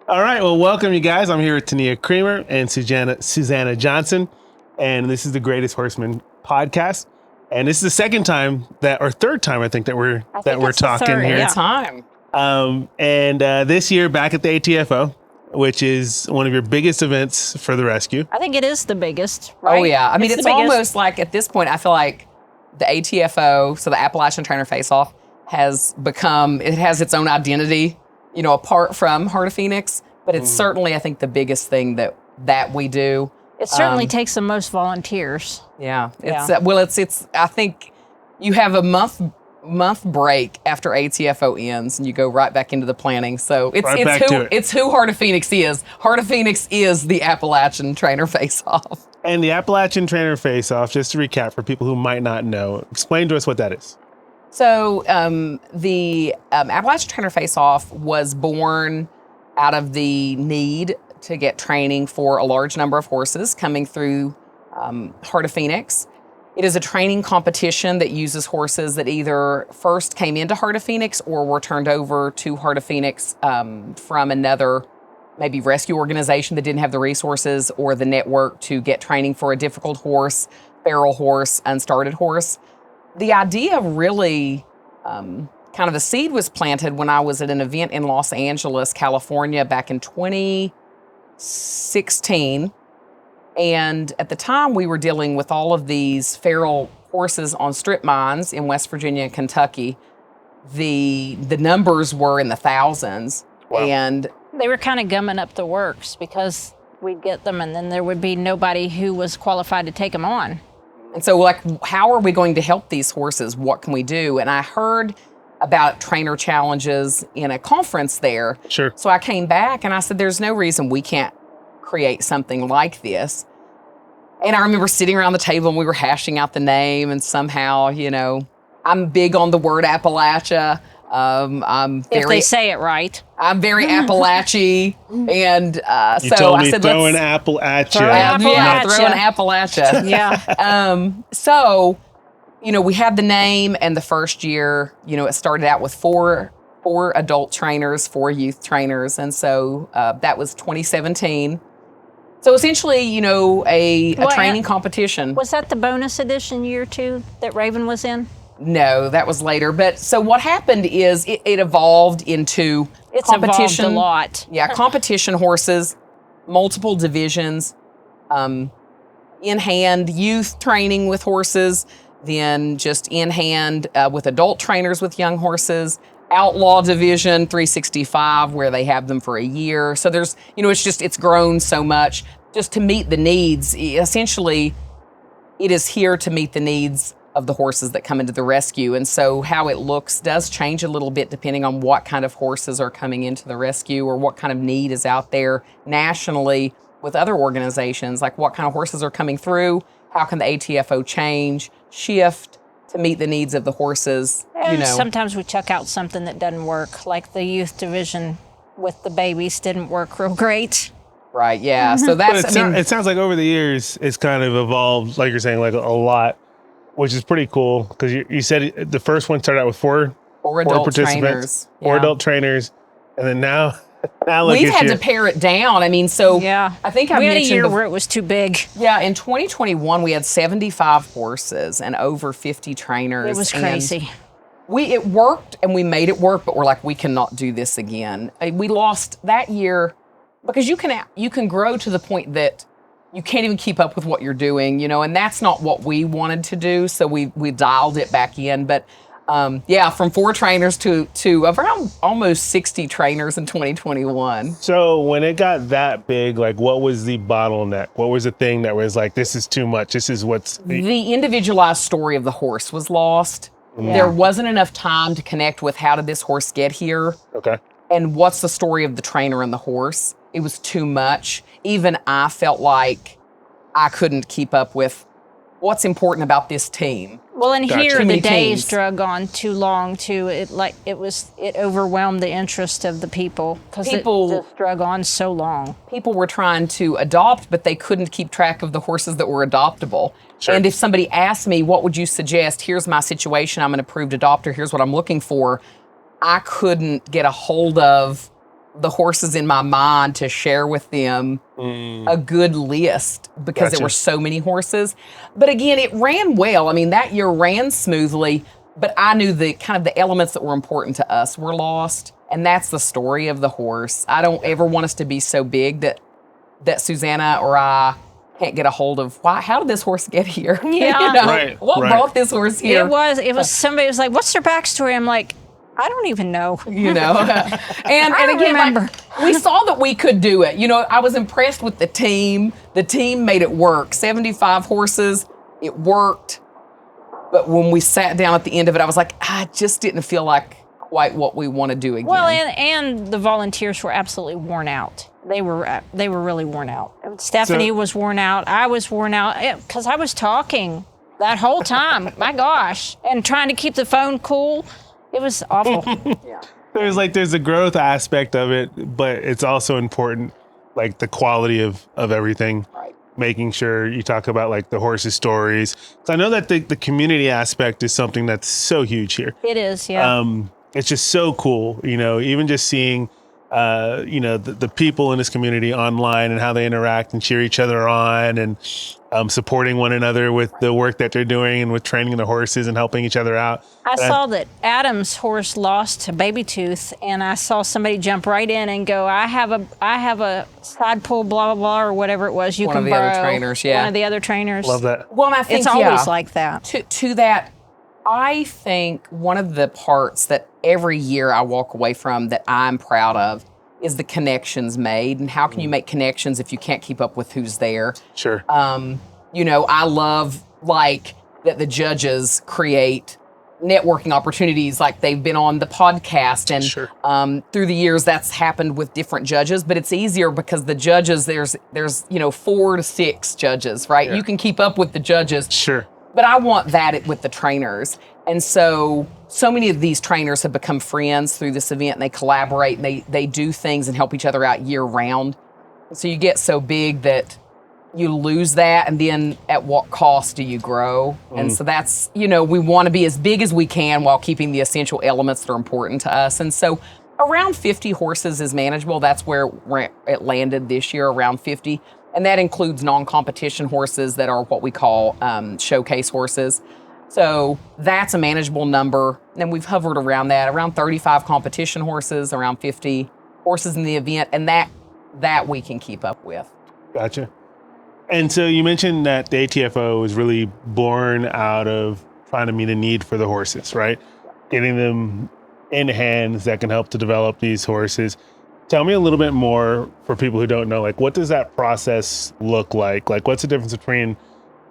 All right, well, welcome you guys. I'm here with Tinia Creamer and Susanna Johnson, and this is the Greatest Horseman Podcast. And this is the third time I think that we're talking here. Yeah. Time. This year back at the ATFO, which is one of your biggest events for the rescue. I think it is the biggest. Right? Oh yeah, I mean it's almost like at this point I feel like the ATFO, so the Appalachian Trainer Faceoff, has its own identity, apart from Heart of Phoenix. But it's certainly, I think, the biggest thing that we do. It certainly takes the most volunteers. Yeah. It's I think you have a month break after ATFO ends and you go right back into the planning. So it's who Heart of Phoenix is. Heart of Phoenix is the Appalachian Trainer Faceoff. And the Appalachian Trainer Faceoff, just to recap for people who might not know, explain to us what that is. So the Appalachian Trainer Faceoff was born out of the need to get training for a large number of horses coming through Heart of Phoenix. It is a training competition that uses horses that either first came into Heart of Phoenix or were turned over to Heart of Phoenix from another maybe rescue organization that didn't have the resources or the network to get training for a difficult horse, feral horse, unstarted horse. The idea really kind of the seed was planted when I was at an event in Los Angeles, California back in 2016. And at the time we were dealing with all of these feral horses on strip mines in West Virginia and Kentucky. The numbers were in the thousands. Wow. And they were kind of gumming up the works because we'd get them and then there would be nobody who was qualified to take them on. And so how are we going to help these horses? What can we do? And I heard about trainer challenges in a conference there. Sure. So I came back and I said, there's no reason we can't create something like this. And I remember sitting around the table and we were hashing out the name and somehow, I'm big on the word Appalachia. If they say it right. I'm very Appalachie. And You so told I me said, throw an apple at you. throw an Appalachia. Yeah. So, we had the name, and the first year, it started out with four adult trainers, 4 youth trainers, and so that was 2017. So essentially, a training competition. Was that the bonus edition year 2 that Raven was in? No, that was later. But so what happened is it evolved into competition. Evolved a lot. Yeah, competition horses, multiple divisions, in-hand youth training with horses, then just in-hand with adult trainers with young horses, outlaw division 365 where they have them for a year. So there's, it's grown so much just to meet the needs. Essentially, it is here to meet the needs of the horses that come into the rescue. And so how it looks does change a little bit depending on what kind of horses are coming into the rescue or what kind of need is out there nationally with other organizations, like what kind of horses are coming through, how can the ATFO shift to meet the needs of the horses, Sometimes we chuck out something that doesn't work, like the youth division with the babies didn't work real great. Right, yeah. So that's, it sounds like over the years, it's kind of evolved, like you're saying, like a lot, which is pretty cool because you said the first one started out with four adult participants, trainers, four adult trainers, and then now look we've at had you. to pare it down. I mean, so yeah, I think I we had a mentioned year where it was too big. Yeah, in 2021 we had 75 horses and over 50 trainers. It was crazy. It worked and we made it work, but we're like, we cannot do this again. We lost that year because you can grow to the point that you can't even keep up with what you're doing, and that's not what we wanted to do. So we dialed it back in. But from 4 trainers to around almost 60 trainers in 2021. So when it got that big, like what was the bottleneck? What was the thing that was like, this is too much? This is what's... The individualized story of the horse was lost. Yeah. There wasn't enough time to connect with how did this horse get here? Okay. And what's the story of the trainer and the horse? It was too much. Even I felt like I couldn't keep up with what's important about this team. Well, and Gotcha. here Too the many days teams. drug on too long too. It overwhelmed the interest of the people because it just drug on so long. People were trying to adopt, but they couldn't keep track of the horses that were adoptable. Sure. And if somebody asked me, what would you suggest? Here's my situation. I'm an approved adopter. Here's what I'm looking for. I couldn't get a hold of the horses in my mind to share with them a good list because there were so many horses. But again, it ran well. I mean, that year ran smoothly, but I knew the kind of the elements that were important to us were lost. And that's the story of the horse. I don't ever want us to be so big that Susanna or I can't get a hold of how did this horse get here? Yeah. What brought this horse here? It was somebody was like, what's their backstory? I'm like, I don't even know. And again, like, we saw that we could do it. I was impressed with the team. The team made it work. 75 horses, it worked. But when we sat down at the end of it, I was like, I just didn't feel like quite what we want to do again. Well, and the volunteers were absolutely worn out. They were really worn out. Stephanie was worn out. I was worn out because I was talking that whole time. My gosh, and trying to keep the phone cool. It was awful. There's a growth aspect of it, but it's also important, like the quality of everything. Right. Making sure you talk about like the horses' stories. So I know that the community aspect is something that's so huge here. It is, yeah. It's just so cool, even just seeing, the people in this community online and how they interact and cheer each other on and supporting one another with the work that they're doing and with training the horses and helping each other out. I saw that Adam's horse lost to Baby Tooth, and I saw somebody jump right in and go, I have a side pull, blah, blah, blah, or whatever it was. You one can of the borrow. Other trainers, yeah. One of the other trainers. Love that. Well, and I think it's always like that. To that, I think one of the parts that every year I walk away from that I'm proud of is the connections made. And how can you make connections if you can't keep up with who's there? Sure. I love like that the judges create networking opportunities, like they've been on the podcast and Sure. Through the years that's happened with different judges, but it's easier because the judges, there's 4 to 6 judges, right? Yeah. You can keep up with the judges. Sure. But I want that with the trainers. And so many of these trainers have become friends through this event, and they collaborate and they do things and help each other out year round. So you get so big that you lose that, and then at what cost do you grow? And so that's, we want to be as big as we can while keeping the essential elements that are important to us. And so around 50 horses is manageable. That's where it landed this year, around 50. And that includes non-competition horses that are what we call showcase horses. So that's a manageable number. And we've hovered around that, around 35 competition horses, around 50 horses in the event. And that we can keep up with. Gotcha. And so you mentioned that the ATFO was really born out of trying to meet a need for the horses, right? Getting them in hands that can help to develop these horses. Tell me a little bit more for people who don't know, like what does that process look like? Like what's the difference between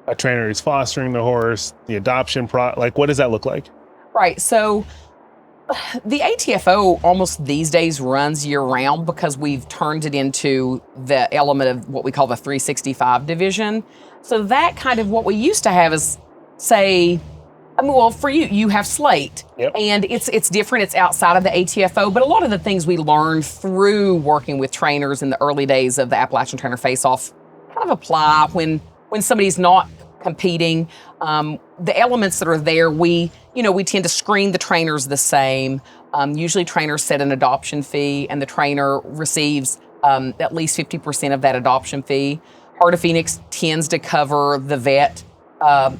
a trainer who's fostering the horse, the adoption like what does that look like? Right. So the ATFO almost these days runs year round because we've turned it into the element of what we call the 365 division. So that kind of what we used to have is for you have Slate. Yep. And it's different. It's outside of the ATFO, but a lot of the things we learned through working with trainers in the early days of the Appalachian Trainer Faceoff kind of apply when somebody's not competing. The elements that are there, we tend to screen the trainers the same. Usually trainers set an adoption fee and the trainer receives at least 50% of that adoption fee. Heart of Phoenix tends to cover the vet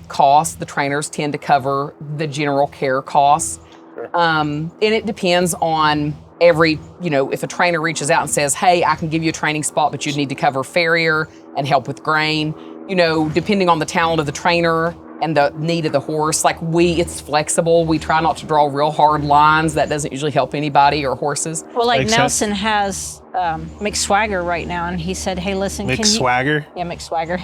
costs. The trainers tend to cover the general care costs. Sure. And it depends on if a trainer reaches out and says, hey, I can give you a training spot, but you'd need to cover farrier and help with grain, depending on the talent of the trainer and the need of the horse, it's flexible. We try not to draw real hard lines. That doesn't usually help anybody or horses. Well, like Makes Nelson sense. has Mick Swagger right now, and he said, hey, listen, Mick Swagger? Yeah, Mick Swagger.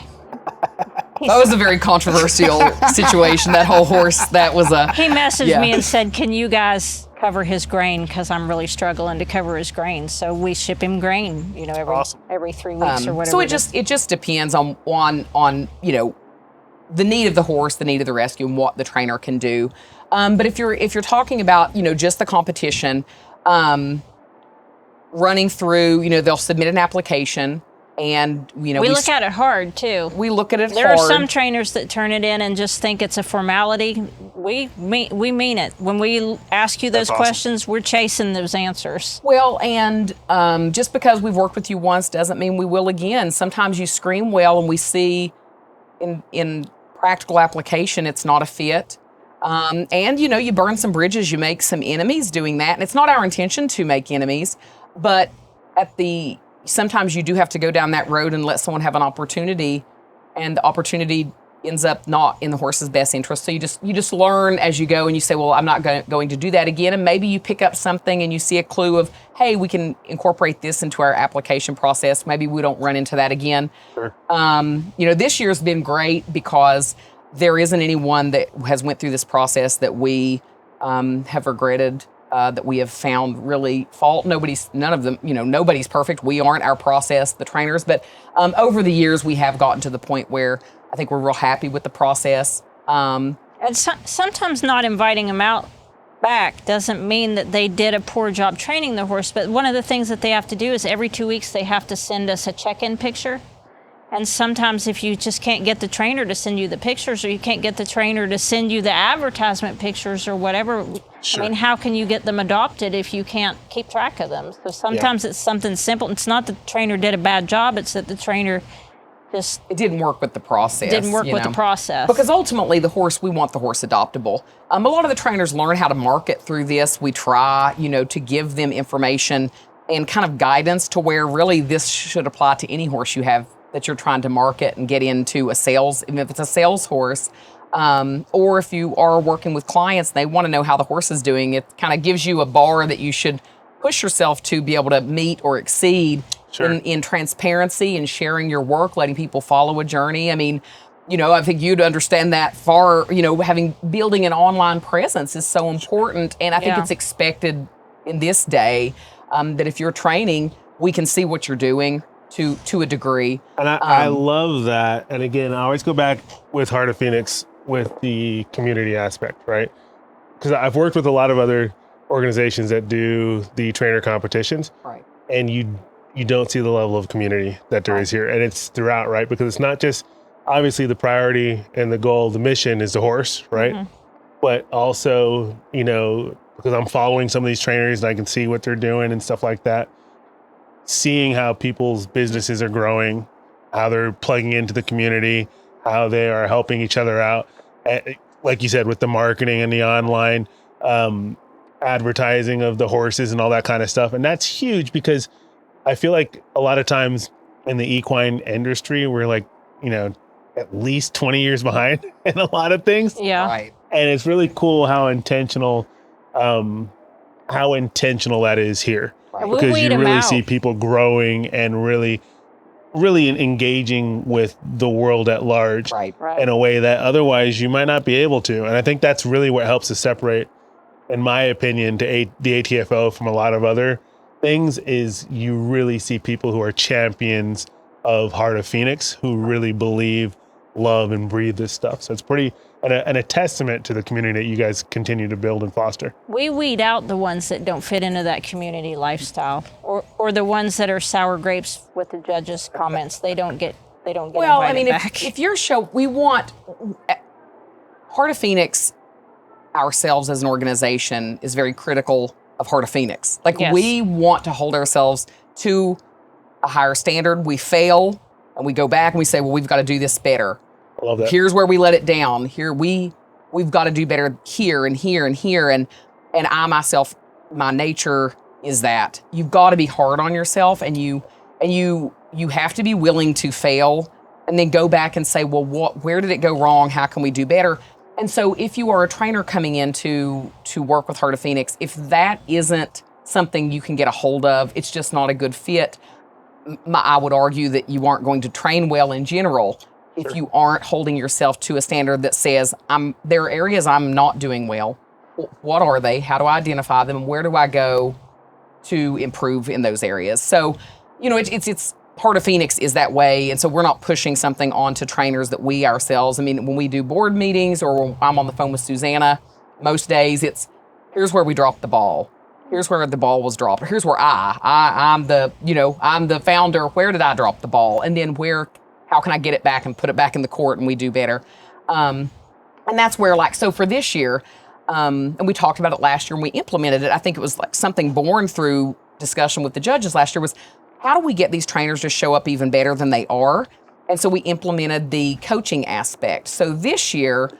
That was a very controversial situation. That whole horse, that was He messaged me and Yeah. said, can you guys cover his grain? Because I'm really struggling to cover his grain. So we ship him grain, Awesome. every 3 weeks or whatever. So it just depends on the need of the horse, the need of the rescue, and what the trainer can do. But if you're talking about just the competition, running through, they'll submit an application, And, we look at it hard too. We look at it there hard. There are some trainers that turn it in and just think it's a formality. We mean it. When we ask you those questions, we're chasing those answers. Well, and just because we've worked with you once doesn't mean we will again. Sometimes you scream well and we see in practical application it's not a fit. And, you burn some bridges, you make some enemies doing that. And it's not our intention to make enemies, but sometimes you do have to go down that road and let someone have an opportunity, and the opportunity ends up not in the horse's best interest. So you just learn as you go, and you say, well, I'm not going to do that again. And maybe you pick up something and you see a clue of, hey, we can incorporate this into our application process. Maybe we don't run into that again. Sure. This year's been great because there isn't anyone that has went through this process that we have regretted, that we have found really fault. None of them, nobody's perfect. We aren't, our process, the trainers. But over the years, we have gotten to the point where I think we're real happy with the process. And sometimes not inviting them out back doesn't mean that they did a poor job training the horse. But one of the things that they have to do is every 2 weeks, they have to send us a check-in picture. And sometimes if you just can't get the trainer to send you the pictures, or you can't get the trainer to send you the advertisement pictures or whatever, sure. I mean, how can you get them adopted if you can't keep track of them? So sometimes it's something simple. It's not that the trainer did a bad job. It's that the trainer just... It didn't work with the process. Didn't work with the process. Because ultimately, we want the horse adoptable. A lot of the trainers learn how to market through this. We try, to give them information and kind of guidance to where really this should apply to any horse you have that you're trying to market and get into a sales, even if it's a sales horse, or if you are working with clients, they want to know how the horse is doing. It kind of gives you a bar that you should push yourself to be able to meet or exceed. Sure. in transparency and sharing your work, letting people follow a journey. I mean, I think you'd understand that building an online presence is so important. And I think it's expected in this day that if you're training, we can see what you're doing to a degree. And I love that. And again, I always go back with Heart of Phoenix with the community aspect, right? Because I've worked with a lot of other organizations that do the trainer competitions. Right. And you don't see the level of community that there is here. And it's throughout, right? Because it's not just, obviously the priority and the goal, the mission is the horse, right? Mm-hmm. But also, because I'm following some of these trainers and I can see what they're doing and stuff like that. Seeing how people's businesses are growing, how they're plugging into the community, how they are helping each other out. Like you said, with the marketing and the online advertising of the horses and all that kind of stuff. And that's huge because I feel like a lot of times in the equine industry, we're like, at least 20 years behind in a lot of things. Yeah. Right. And it's really cool how intentional that is here. Right. Because you really see people growing and really engaging with the world at large in a way that otherwise you might not be able to. And I think that's really what helps to separate, in my opinion, the ATFO from a lot of other things, is you really see people who are champions of Heart of Phoenix, who really believe, love, and breathe this stuff. So it's pretty, and a testament to the community that you guys continue to build and foster. We weed out the ones that don't fit into that community lifestyle, or the ones that are sour grapes with the judges' comments. They don't get well, invited I mean, back. if your show, we want Heart of Phoenix, ourselves as an organization, is very critical of Heart of Phoenix. Like, we want to hold ourselves to a higher standard. We fail and we go back and we say, well, we've got to do this better. I love that. Here's where we let it down. Here we've got to do better here and here and here. And I myself, my nature is that you've got to be hard on yourself, and you have to be willing to fail and then go back and say, well, where did it go wrong? How can we do better? And so if you are a trainer coming in to work with Heart of Phoenix, if that isn't something you can get a hold of, it's just not a good fit. I would argue that you aren't going to train well in general if you aren't holding yourself to a standard that says, there are areas I'm not doing well. What are they? How do I identify them? Where do I go to improve in those areas? So, it's Heart of Phoenix is that way. And so we're not pushing something onto trainers that we ourselves, I mean, when we do board meetings or when I'm on the phone with Susanna, most days here's where we drop the ball. Here's where the ball was dropped. Here's where I'm the founder. Where did I drop the ball? And then how can I get it back and put it back in the court and we do better? And that's where, so for this year, and we talked about it last year and we implemented it. I think it was like something born through discussion with the judges last year was, how do we get these trainers to show up even better than they are? And so we implemented the coaching aspect. So this year,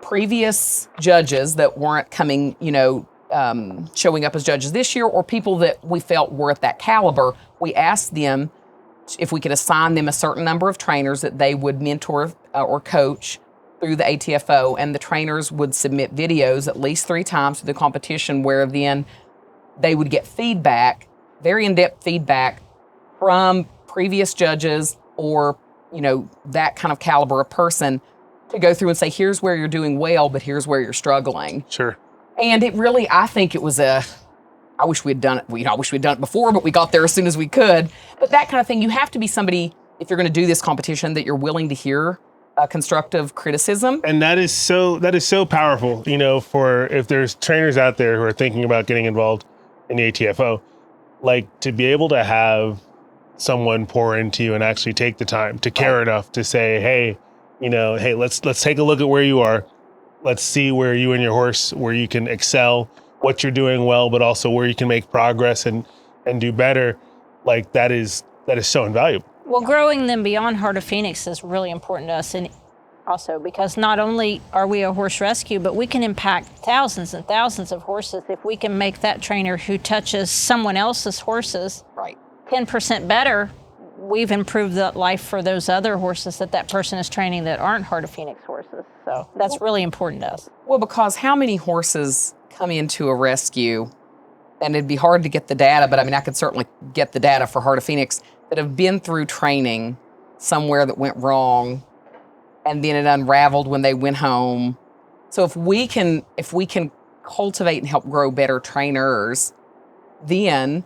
previous judges that weren't coming, showing up as judges this year, or people that we felt were at that caliber, we asked them if we could assign them a certain number of trainers that they would mentor or coach through the ATFO, and the trainers would submit videos at least 3 times to the competition, where then they would get feedback, very in-depth feedback from previous judges or, that kind of caliber of person to go through and say, here's where you're doing well, but here's where you're struggling. Sure. And it really, I think it was I wish we had done it. I wish we'd done it before, but we got there as soon as we could. But that kind of thing, you have to be somebody, if you're going to do this competition, that you're willing to hear constructive criticism. And that is so powerful, for if there's trainers out there who are thinking about getting involved in the ATFO, to be able to have someone pour into you and actually take the time to care enough to say, hey, let's take a look at where you are. Let's see where you and your horse, where you can excel, what you're doing well, but also where you can make progress and do better. That is so invaluable. Well, growing them beyond Heart of Phoenix is really important to us, and also because not only are we a horse rescue, but we can impact thousands and thousands of horses if we can make that trainer who touches someone else's horses 10% better. We've improved the life for those other horses that person is training that aren't Heart of Phoenix horses. So that's really important to us. Well, because how many horses come into a rescue, and it'd be hard to get the data, but I could certainly get the data for Heart of Phoenix, that have been through training somewhere that went wrong, and then it unraveled when they went home. So if we can cultivate and help grow better trainers, then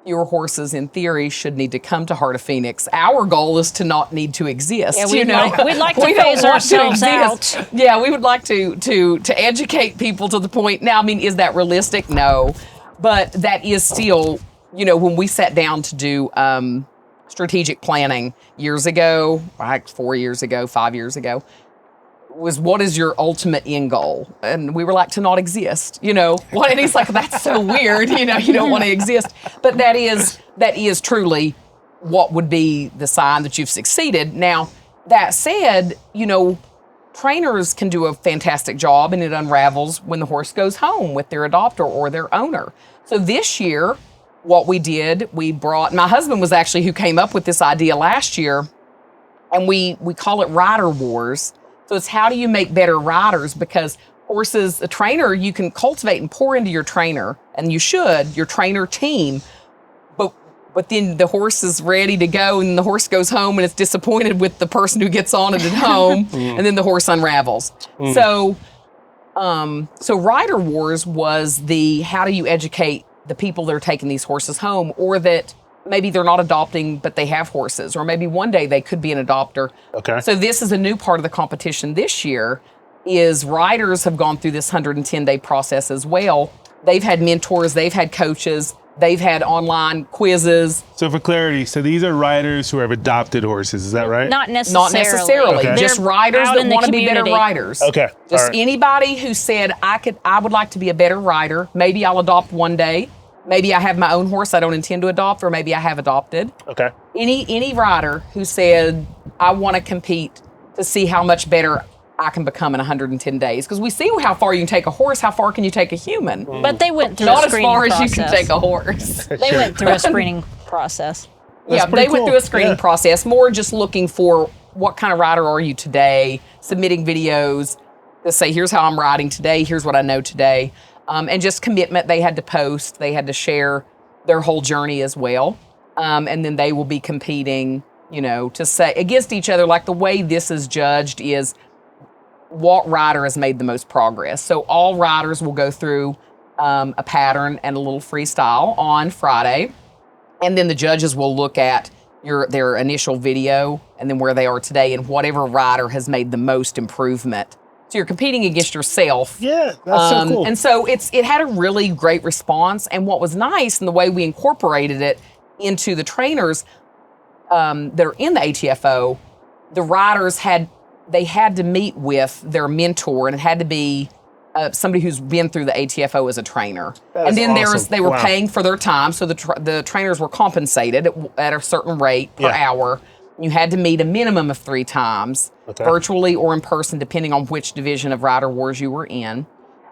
your horses, in theory, should need to come to Heart of Phoenix. Our goal is to not need to exist. Yeah, we'd like to phase ourselves out. Yeah, we would like to educate people to the point. Now, is that realistic? No. But that is still, when we sat down to do strategic planning years ago, 4 years ago, 5 years ago, was, what is your ultimate end goal? And we were like, to not exist, and he's like, that's so weird, you don't want to exist. But that is truly what would be the sign that you've succeeded. Now, that said, trainers can do a fantastic job, and it unravels when the horse goes home with their adopter or their owner. So this year, what we did, we brought, my husband was actually who came up with this idea last year, and we call it Rider Wars. So it's, how do you make better riders? Because horses, a trainer, you can cultivate and pour into your trainer, and you should, your trainer team, but then the horse is ready to go, and the horse goes home and it's disappointed with the person who gets on it at home, and then the horse unravels. So Rider Wars was how do you educate the people that are taking these horses home, or that maybe they're not adopting, but they have horses, or maybe one day they could be an adopter. Okay. So this is a new part of the competition this year, is riders have gone through this 110-day process as well. They've had mentors, they've had coaches, they've had online quizzes. So for clarity, these are riders who have adopted horses, is that right? Not necessarily. Not necessarily. Okay. Just riders that want to be better riders. Okay. Just anybody who said, I would like to be a better rider. Maybe I'll adopt one day. Maybe I have my own horse I don't intend to adopt, or maybe I have adopted. Okay. Any rider who said, I want to compete to see how much better I can become in 110 days. Because we see how far you can take a horse, how far can you take a human? But they went through Not a screening process. Not as far as you can take a horse. They went through a screening process. Yeah, they went through a screening process, more just looking for what kind of rider are you today, submitting videos to say, here's how I'm riding today, here's what I know today. And just commitment. They had to post, they had to share their whole journey as well. And then they will be competing, to say against each other. Like, the way this is judged is what rider has made the most progress. So all riders will go through a pattern and a little freestyle on Friday. And then the judges will look at their initial video and then where they are today, and whatever rider has made the most improvement So you're competing against yourself. Yeah, that's so cool. And so it had a really great response. And what was nice in the way we incorporated it into the trainers that are in the ATFO, the riders had to meet with their mentor, and it had to be somebody who's been through the ATFO as a trainer. And then awesome. they were paying for their time, so the trainers were compensated at a certain rate per hour. You had to meet a minimum of 3 times, virtually or in person, depending on which division of Rider Wars you were in.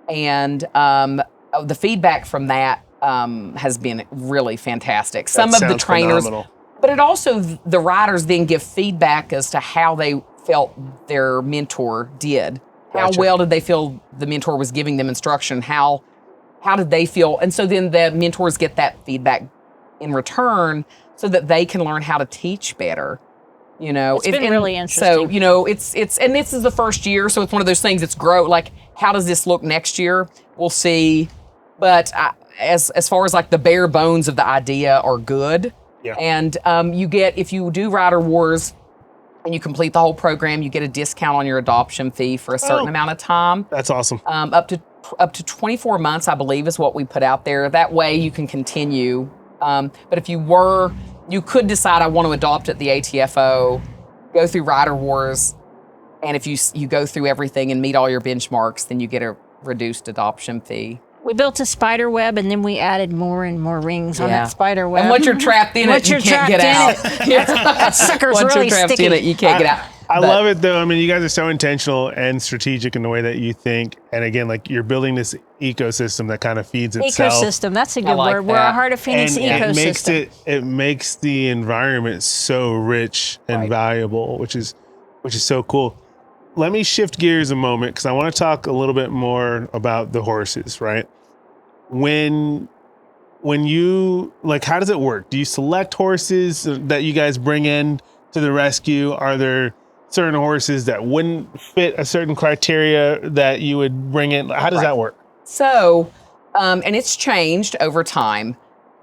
And the feedback from that has been really fantastic. Some of the trainers, phenomenal. but it also, the riders then give feedback as to how they felt their mentor did. How well did they feel the mentor was giving them instruction? How did they feel? And so then the mentors get that feedback in return so that they can learn how to teach better. It's been really interesting. So, it's and this is the first year, so it's one of those things that's grow. Like, how does this look next year? We'll see. But as far as like the bare bones of the idea are good. Yeah. And you get, if you do Rider Wars and you complete the whole program, you get a discount on your adoption fee for a certain amount of time. That's awesome. Up to 24 months, I believe, is what we put out there. That way you can continue. But if you could decide, I want to adopt at the ATFO, go through Rider Wars, and if you go through everything and meet all your benchmarks, then you get a reduced adoption fee. We built a spider web, and then we added more and more rings on that spider web. And once you're trapped in it, you can't get out. That sucker's once really you're trapped sticky. in it, you can't get out. I love it, though. I mean, you guys are so intentional and strategic in the way that you think. And again, like, you're building this ecosystem that kind of feeds itself. Ecosystem, that's a good like word. We're a Heart of Phoenix ecosystem. It makes the environment so rich and valuable, which is so cool. Let me shift gears a moment, because I want to talk a little bit more about the horses, right? When you, like, how does it work? Do you select horses that you guys bring in to the rescue? Are there certain horses that wouldn't fit a certain criteria that you would bring in? How does that work? So, and it's changed over time,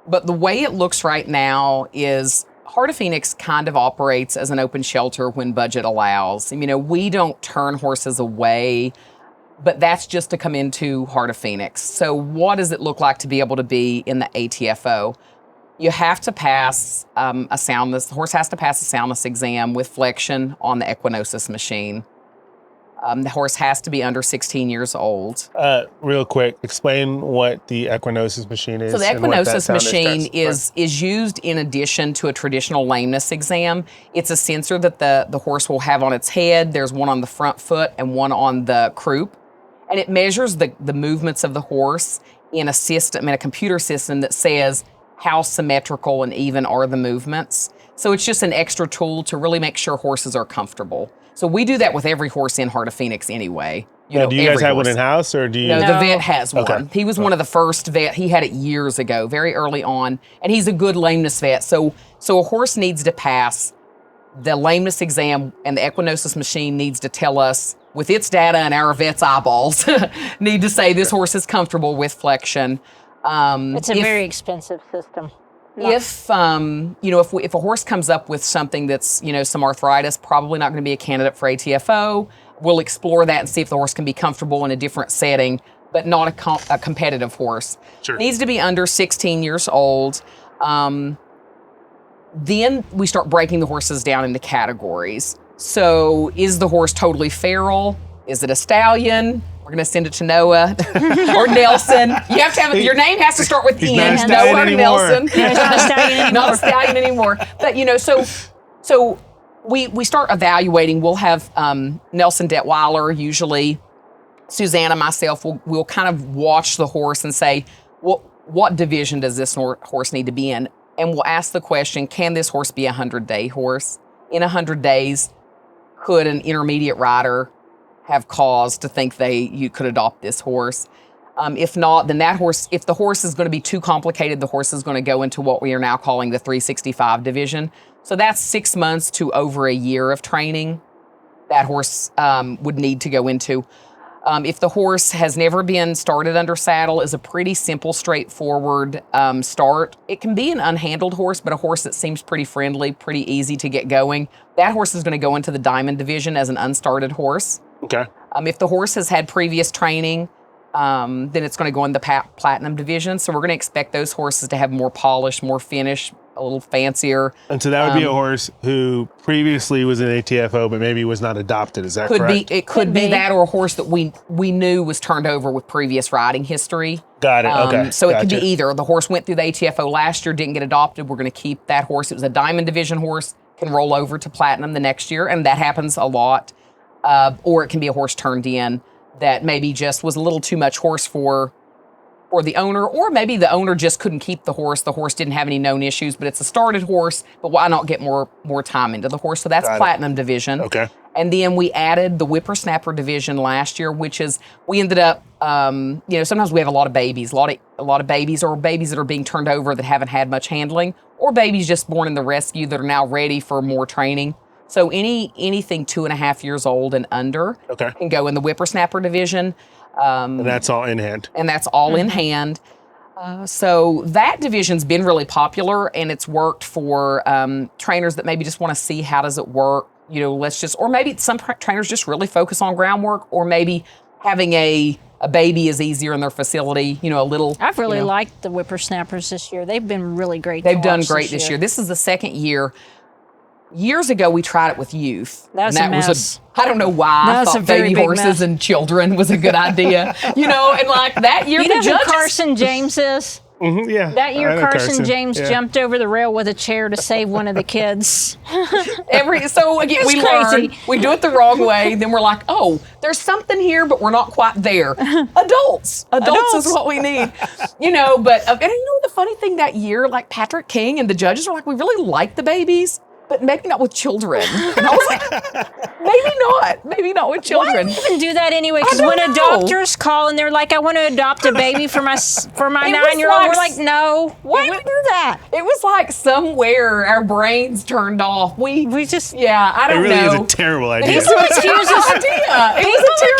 but the way it looks right now is Heart of Phoenix kind of operates as an open shelter when budget allows. We don't turn horses away, but that's just to come into Heart of Phoenix. So what does it look like to be able to be in the ATFO? You have to pass the horse has to pass a soundness exam with flexion on the equinosis machine. The horse has to be under 16 years old. Real quick, explain what the equinosis machine is. So the equinosis machine is used in addition to a traditional lameness exam. It's a sensor that the horse will have on its head. There's one on the front foot and one on the croup. And it measures the movements of the horse in a computer system that says how symmetrical and even are the movements. So it's just an extra tool to really make sure horses are comfortable. So we do that with every horse in Heart of Phoenix anyway. Do you guys have one in-house, or do you? No, the vet has one. Okay. He was one of the first vet. He had it years ago, very early on, and he's a good lameness vet. So a horse needs to pass the lameness exam, and the equinosis machine needs to tell us, with its data and our vet's eyeballs, need to say this horse is comfortable with flexion. It's a very expensive system. If a horse comes up with something that's, some arthritis, probably not going to be a candidate for ATFO. We'll explore that and see if the horse can be comfortable in a different setting, but not a competitive horse. Sure. Needs to be under 16 years old. Then we start breaking the horses down into categories. So is the horse totally feral? Is it a stallion? We're going to send it to Noah or Nelson. You have to have your name has to start with N. Noah or Nelson. He's not a stallion anymore. Not a stallion anymore. But so we start evaluating. We'll have Nelson Detweiler, usually Susanna, myself. We'll kind of watch the horse and say, what division does this horse need to be in? And we'll ask the question: can this horse be a 100-day horse? In 100 days, could an intermediate rider have cause to think you could adopt this horse? If not, then that horse, if the horse is going to be too complicated, the horse is going to go into what we are now calling the 365 division. So that's 6 months to over a year of training that horse would need to go into. If the horse has never been started under saddle, is a pretty simple, straightforward start. It can be an unhandled horse, but a horse that seems pretty friendly, pretty easy to get going. That horse is going to go into the diamond division as an unstarted horse. Okay. If the horse has had previous training, then it's going to go in the platinum division. So we're going to expect those horses to have more polish, more finish, a little fancier. And so that would be a horse who previously was an ATFO, but maybe was not adopted. Is that correct? It could be that, or a horse that we knew was turned over with previous riding history. Got it. Okay. So it could be either the horse went through the ATFO last year, didn't get adopted. We're going to keep that horse. It was a diamond division horse, can roll over to platinum the next year, and that happens a lot. Or it can be a horse turned in that maybe just was a little too much horse for the owner, or maybe the owner just couldn't keep the horse. The horse didn't have any known issues, but it's a started horse, but why not get more time into the horse? So that's platinum division. Okay. And then we added the whippersnapper division last year, which is, we ended up, sometimes we have a lot of babies, a lot of babies, or babies that are being turned over that haven't had much handling, or babies just born in the rescue that are now ready for more training. So anything 2.5 years old and under can go in the whippersnapper division. And that's all in hand. And that's all in hand. So that division's been really popular, and it's worked for trainers that maybe just want to see how does it work. Or maybe some trainers just really focus on groundwork, or maybe having a baby is easier in their facility, a little. I've really liked the whippersnappers this year. They've been really great. They've done great this year. This is the second year. Years ago, we tried it with youth. That was I don't know why I thought baby horses and children was a good idea. And like that year, the judges, who Carson James is? Mm-hmm, yeah. That year, Carson James jumped over the rail with a chair to save one of the kids. So again, we learn, we do it the wrong way. Then we're like, oh, there's something here, but we're not quite there. Adults is what we need. But the funny thing that year, like Patrick King and the judges were like, we really like the babies, but maybe not with children. And I was like, maybe not with children. Why do you even do that anyway? Because when adopters call and they're like, I want to adopt a baby for my 9-year-old, we're like, no. Why do we do that? It was like somewhere our brains turned off. We just, I don't know. It really is a terrible idea. People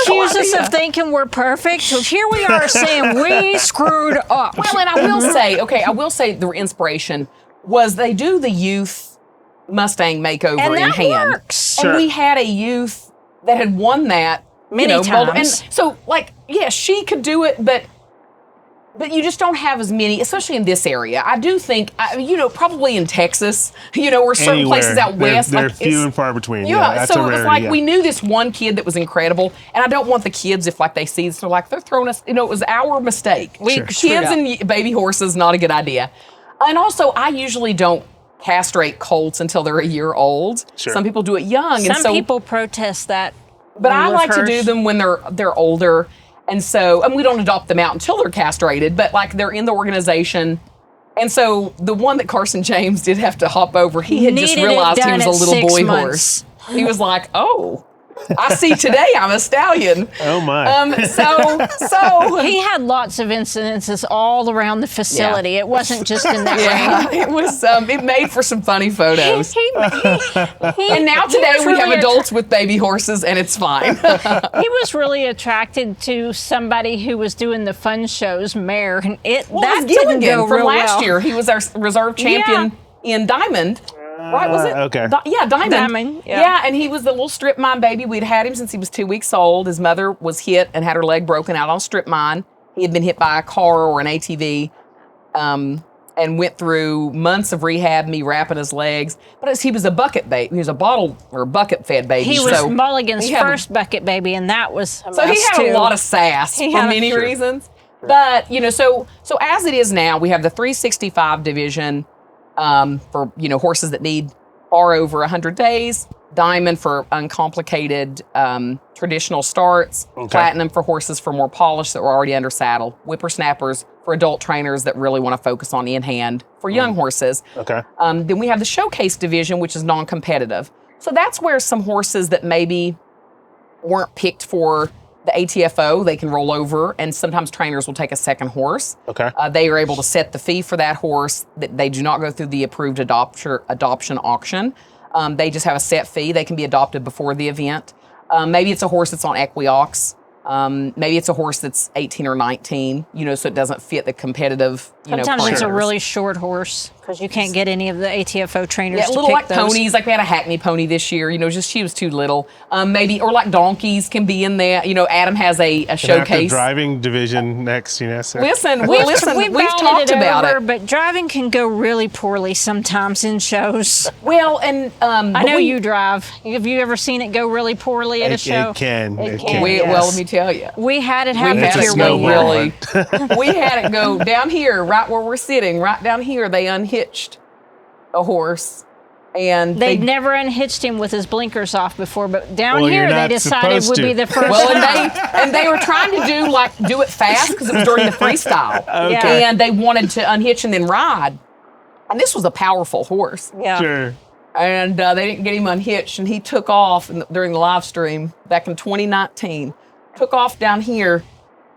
accuse us of thinking we're perfect. So here we are saying we screwed up. Well, and I will say the inspiration was they do the youth Mustang makeover in hand. Works. And we had a youth that had won that many times. And so, she could do it, but you just don't have as many, especially in this area. I do think, probably in Texas, or certain places out west. They're few and far between. That's so it was like we knew this one kid that was incredible, and I don't want the kids, if they see this, they're throwing us, it was our mistake. Kids and baby horses, not a good idea. And also, I usually don't castrate colts until they're a year old. Sure. Some people do it young. Some people protest that. But I like to do them when they're older. And we don't adopt them out until they're castrated, but they're in the organization. And so the one that Carson James did have to hop over, he had just realized he was a little boy horse. He was like, oh, I see today I'm a stallion. Oh my. So he had lots of incidences all around the facility. It wasn't just in that ring. It was it made for some funny photos. And now today we have adults with baby horses, and it's fine. He was really attracted to somebody who was doing the fun shows, Mare, and that didn't go from real last well. year. He was our reserve champion in Diamond. Right, was it? Okay. Diamond. Yeah, and he was the little strip mine baby. We'd had him since he was 2 weeks old. His mother was hit and had her leg broken out on strip mine. He had been hit by a car or an ATV and went through months of rehab, me wrapping his legs. But he was a bucket baby. He was a bottle or bucket fed baby. He was Mulligan's first bucket baby, and that was a So he had a lot of sass for many reasons. But, so as it is now, we have the 365 division, for horses that need far over 100 days, Diamond for uncomplicated traditional starts, Platinum for horses for more polish that were already under saddle, Whippersnappers for adult trainers that really want to focus on in-hand for young horses. Okay. Then we have the Showcase division, which is non-competitive. So that's where some horses that maybe weren't picked for the ATFO, they can roll over, and sometimes trainers will take a second horse. Okay. They are able to set the fee for that horse. They do not go through the approved adoption auction. They just have a set fee. They can be adopted before the event. Maybe it's a horse that's on Equiox. Maybe it's a horse that's 18 or 19, so it doesn't fit the competitive, Sometimes it's a really short horse. Because you can't get any of the ATFO trainers to little pick like those. ponies, like we had a Hackney pony this year, just she was too little. Maybe, or like donkeys can be in there. Adam has a showcase. The driving division next, so. Listen, We've talked about it. But driving can go really poorly sometimes in shows. Well, and I know you drive. Have you ever seen it go really poorly at a show? It can. Well, let me tell you. We had it happen here go one really. We had it go down here, right where we're sitting, right down here. They unhitched a horse, and they'd never unhitched him with his blinkers off before, but down Well, here you're they not decided supposed would to. be the first Well, time. and they were trying to do it fast because it was during the freestyle. Okay. And they wanted to unhitch and then ride. And this was a powerful horse. Yeah. Sure. And they didn't get him unhitched, and he took off during the live stream back in 2019. Took off down here,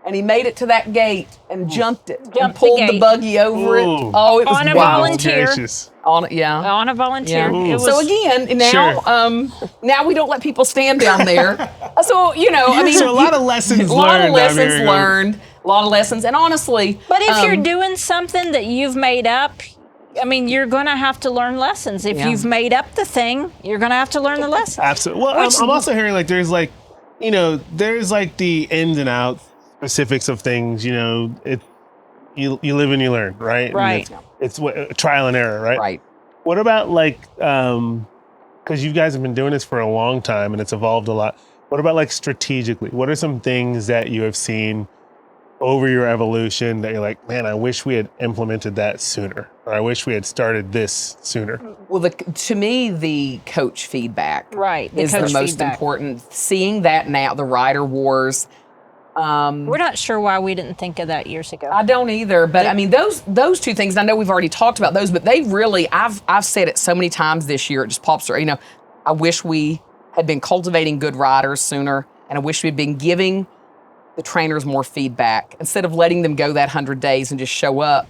and he made it to that gate and jumped it and pulled the buggy over it. Ooh. Oh, it was On a wild. volunteer. Gracious. On a volunteer. Yeah. It was, So again, now now we don't let people stand down there. So So a lot of lessons a lot of learned. lessons learned. A lot of lessons, and honestly, but if you're doing something that you've made up, I mean, you're going to have to learn lessons. If you've made up the thing, you're going to have to learn the lesson. Absolutely. Well, I'm also hearing there's there's the ins and outs, specifics of things. You live and you learn, right? Right. And it's trial and error, right? right. What about because you guys have been doing this for a long time and it's evolved a lot. What about strategically? What are some things that you have seen over your evolution that you're like, man, I wish we had implemented that sooner, or I wish we had started this sooner? Well, to me, the coach feedback is the most important. Seeing that now, the rider wars. We're not sure why we didn't think of that years ago. I don't either, but I mean those two things. I know we've already talked about those, but they really, I've said it so many times this year. It just pops through. I wish we had been cultivating good riders sooner, and I wish we'd been giving the trainers more feedback instead of letting them go that 100 days and just show up.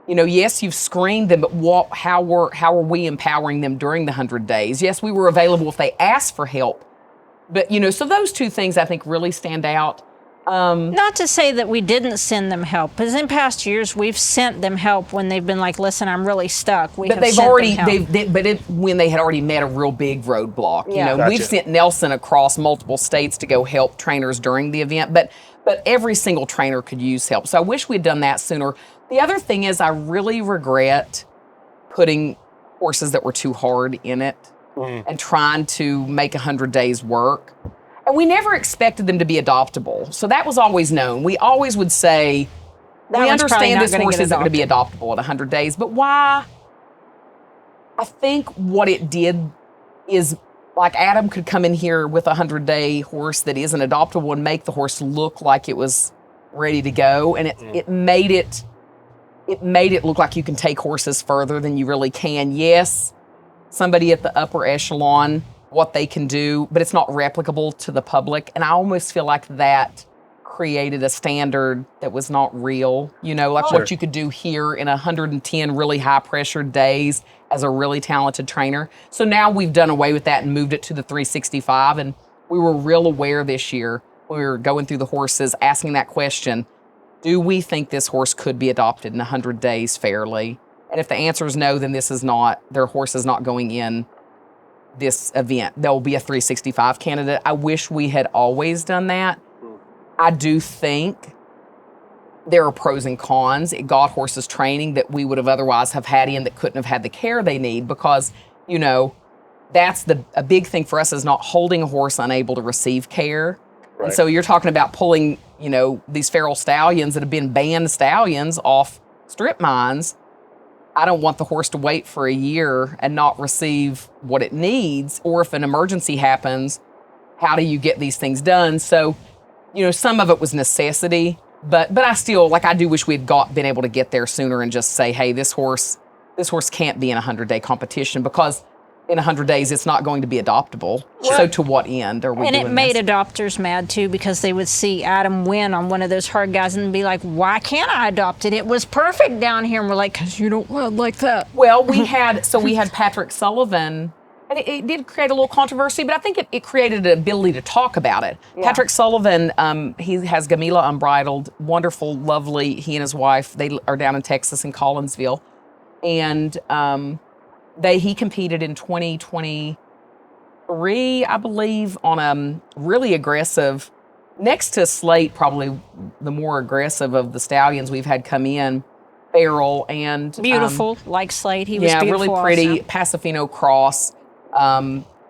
Yes, you've screened them, but how are we empowering them during the 100 days? Yes, we were available if they asked for help, but so those two things I think really stand out. Not to say that we didn't send them help, because in past years we've sent them help when they've been like, "Listen, I'm really stuck." When they had already met a real big roadblock. Yeah. Gotcha. We've sent Nelson across multiple states to go help trainers during the event, but every single trainer could use help. So I wish we'd done that sooner. The other thing is, I really regret putting horses that were too hard in it and trying to make 100 days work. And we never expected them to be adoptable. So that was always known. We always would say, we understand this horse isn't going to be adoptable at 100 days. But why? I think what it did is, Adam could come in here with a 100-day horse that isn't adoptable and make the horse look like it was ready to go. And it made it look like you can take horses further than you really can. Yes, somebody at the upper echelon, what they can do, but it's not replicable to the public. And I almost feel like that created a standard that was not real, what you could do here in 110 really high pressure days as a really talented trainer. So now we've done away with that and moved it to the 365. And we were real aware this year when we were going through the horses, asking that question, do we think this horse could be adopted in 100 days fairly? And if the answer is no, then their horse is not going in this event. There will be a 365 candidate. I wish we had always done that. I do think there are pros and cons. It got horses training that we would have otherwise have had in that couldn't have had the care they need because, that's a big thing for us is not holding a horse unable to receive care. Right. And so you're talking about pulling, these feral stallions that have been banned stallions off strip mines. I don't want the horse to wait for a year and not receive what it needs. Or if an emergency happens, how do you get these things done? So, some of it was necessity, but I still, I do wish we had been able to get there sooner and just say, hey, this horse can't be in a 100-day competition because in 100 days, it's not going to be adoptable. Well, so to what end are we doing this? And it made adopters mad, too, because they would see Adam win on one of those hard guys and be like, why can't I adopt it? It was perfect down here. And we're like, because you don't run like that. Well, we had Patrick Sullivan, and it did create a little controversy, but I think it created an ability to talk about it. Yeah. Patrick Sullivan, he has Gamila Unbridled, wonderful, lovely. He and his wife, they are down in Texas in Collinsville. And he competed in 2023, I believe, on a really aggressive, next to Slate, probably the more aggressive of the stallions we've had come in, Feral and beautiful, like Slate. He was beautiful, really pretty, also. Pasofino cross.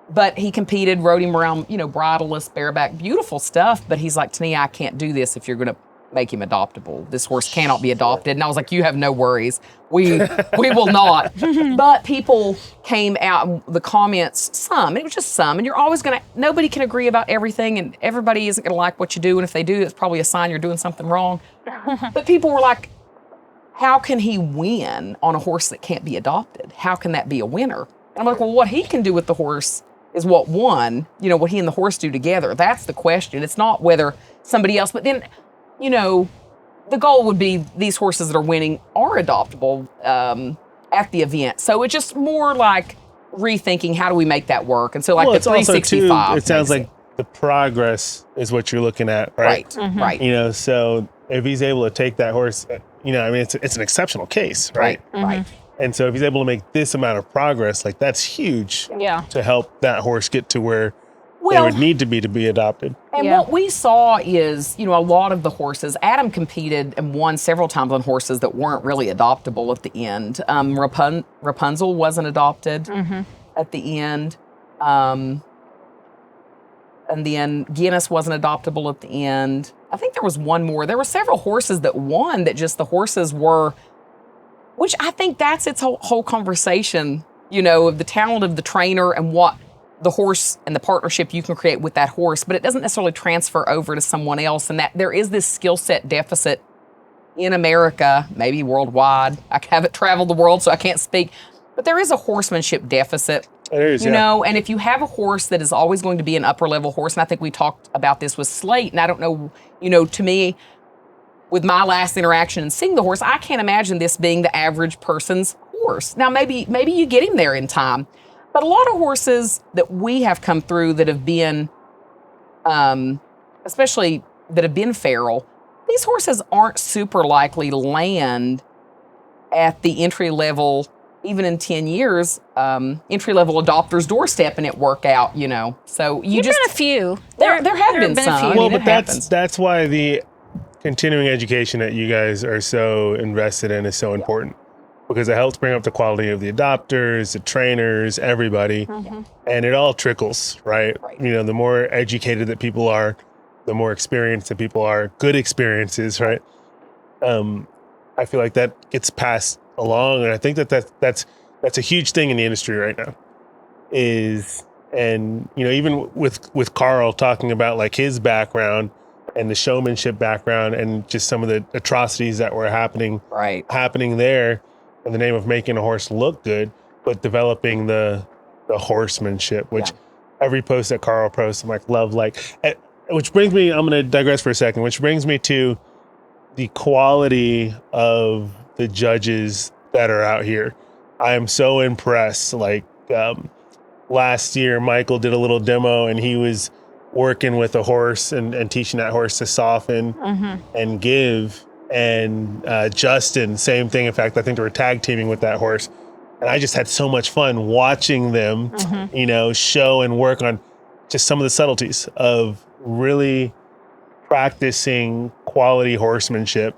But he competed, rode him around, bridleless, bareback, beautiful stuff. But he's like, Tania, I can't do this if you're going to make him adoptable. This horse cannot be adopted. And I was like, you have no worries. We will not. But people came out, the comments, and it was just some. And you're always nobody can agree about everything, and everybody isn't going to like what you do. And if they do, it's probably a sign you're doing something wrong. But people were like, how can he win on a horse that can't be adopted? How can that be a winner? And I'm like, well, what he can do with the horse is what won, what he and the horse do together. That's the question. It's not whether somebody else, but then, the goal would be these horses that are winning are adoptable at the event. So it's just more like rethinking how do we make that work. And so the 365. Also too, it sounds like the progress is what you're looking at, right? Mm-hmm. Right. So if he's able to take that horse, it's an exceptional case, right? Mm-hmm. Right. And so if he's able to make this amount of progress, that's huge to help that horse get to where they would need to be adopted. And what we saw is, a lot of the horses, Adam competed and won several times on horses that weren't really adoptable at the end. Rapunzel wasn't adopted at the end. And then Guinness wasn't adoptable at the end. I think there was one more. There were several horses that won that just the horses were, which I think that's its whole conversation, of the talent of the trainer and what the horse and the partnership you can create with that horse, but it doesn't necessarily transfer over to someone else. And that there is this skill set deficit in America, maybe worldwide. I haven't traveled the world, so I can't speak, but there is a horsemanship deficit. There is, and if you have a horse that is always going to be an upper level horse, and I think we talked about this with Slate, and I don't know, to me, with my last interaction and seeing the horse, I can't imagine this being the average person's horse. Now, maybe you get him there in time. But a lot of horses that we have come through that have been, especially that have been feral, these horses aren't super likely to land at the entry level, even in 10 years, entry level adopter's doorstep and it work out, So You've been a few. There have been some. Well, but that's why the continuing education that you guys are so invested in is so important. Because it helps bring up the quality of the adopters, the trainers, everybody. Mm-hmm. And it all trickles, right? The more educated that people are, the more experienced that people are, good experiences, right? I feel like that gets passed along. And I think that's a huge thing in the industry right now. Even with Carl talking about his background and the showmanship background and just some of the atrocities that were happening there, in the name of making a horse look good, but developing the horsemanship, which every post that Carl posts, I'm love. Which brings me, I'm going to digress for a second, which brings me to the quality of the judges that are out here. I am so impressed. Last year, Michael did a little demo and he was working with a horse and teaching that horse to soften and give. And Justin, same thing. In fact, I think they were tag teaming with that horse. And I just had so much fun watching them, show and work on just some of the subtleties of really practicing quality horsemanship.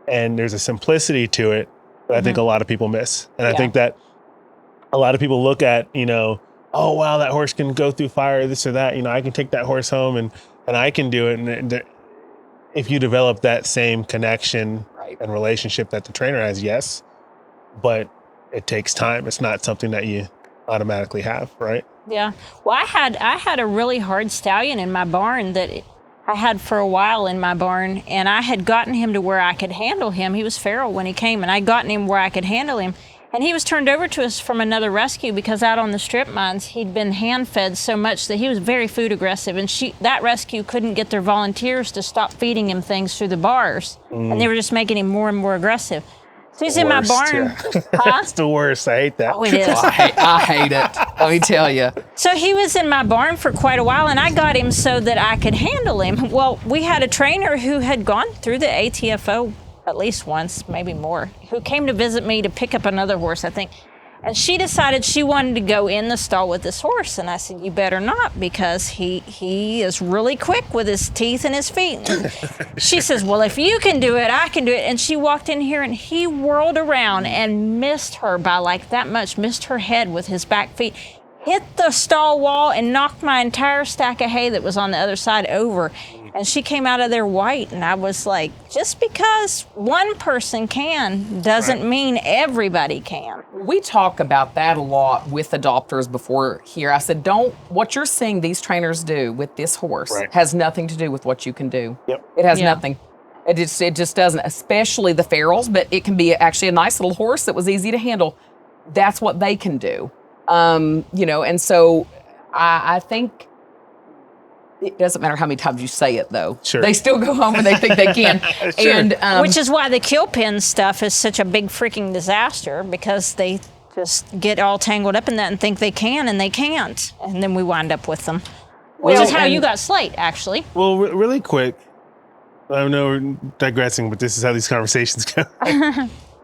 And there's a simplicity to it that I think a lot of people miss. And I think that a lot of people look at, oh, wow, that horse can go through fire, this or that. I can take that horse home and I can do it. And if you develop that same connection and relationship that the trainer has, yes, but it takes time. It's not something that you automatically have, right? Yeah. Well, I had a really hard stallion in my barn that I had for a while in my barn, and I had gotten him to where I could handle him. He was feral when he came, and I'd gotten him where I could handle him. And he was turned over to us from another rescue because out on the strip mines, he'd been hand-fed so much that he was very food aggressive. And that rescue couldn't get their volunteers to stop feeding him things through the bars. And they were just making him more and more aggressive. So he's in my barn. Yeah. That's the worst. I hate that. Oh, it is. I hate it. Let me tell you. So he was in my barn for quite a while, and I got him so that I could handle him. Well, we had a trainer who had gone through the ATFO at least once, maybe more, who came to visit me to pick up another horse, I think. And she decided she wanted to go in the stall with this horse. And I said, you better not, because he is really quick with his teeth and his feet. And she says, well, if you can do it, I can do it. And she walked in here and he whirled around and missed her by like that much, missed her head with his back feet, hit the stall wall and knocked my entire stack of hay that was on the other side over. And she came out of there white. And I was like, just because one person can doesn't mean everybody can. We talk about that a lot with adopters before here. I said, what you're seeing these trainers do with this horse has nothing to do with what you can do. Yep. It has nothing. It just doesn't, especially the ferals, but it can be actually a nice little horse that was easy to handle. That's what they can do. And so I think it doesn't matter how many times you say it, though. Sure. They still go home and they think they can. Sure. And which is why the kill pin stuff is such a big freaking disaster, because they just get all tangled up in that and think they can and they can't. And then we wind up with them. Which is how you got Slate, actually. Well, really quick, I know we're digressing, but this is how these conversations go.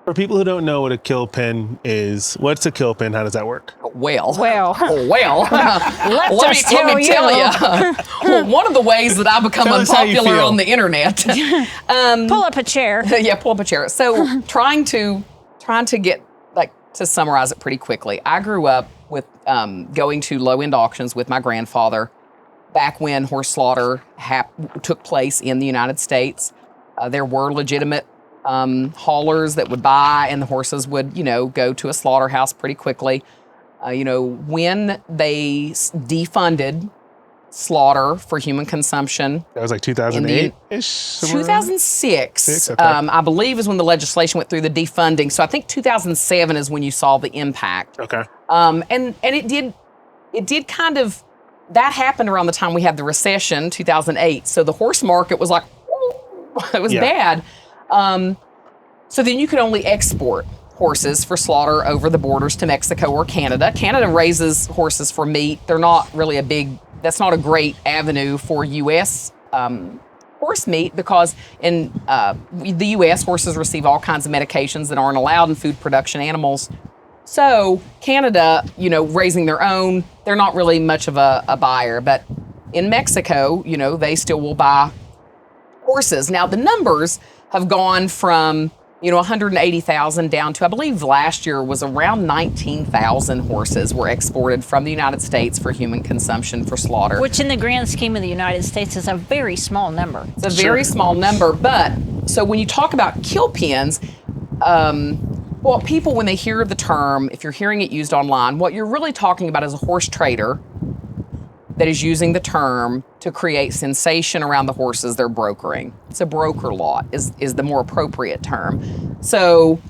For people who don't know what a kill pin is, what's a kill pin? How does that work? Well, let me tell you. Well, one of the ways that I become unpopular on the internet. Pull up a chair. Yeah, pull up a chair. So trying to get, to summarize it pretty quickly, I grew up with going to low-end auctions with my grandfather back when horse slaughter took place in the United States. There were legitimate haulers that would buy, and the horses would, go to a slaughterhouse pretty quickly. When they defunded slaughter for human consumption. That was like 2008-ish? 2006, okay. I believe, is when the legislation went through the defunding. So I think 2007 is when you saw the impact. Okay. And it did kind of, that happened around the time we had the recession, 2008. So the horse market was like, it was bad. So then you could only export horses for slaughter over the borders to Mexico or Canada. Canada raises horses for meat. They're not really that's not a great avenue for U.S. Horse meat, because in the U.S., horses receive all kinds of medications that aren't allowed in food production animals. So Canada, raising their own, they're not really much of a buyer. But in Mexico, they still will buy horses. Now, the numbers have gone from 180,000 down to, I believe last year was around 19,000 horses were exported from the United States for human consumption for slaughter. Which in the grand scheme of the United States is a very small number. It's a very small number. But so when you talk about kill pins, people, when they hear the term, if you're hearing it used online, what you're really talking about is a horse trader that is using the term to create sensation around the horses they're brokering. It's a broker lot is the more appropriate term. So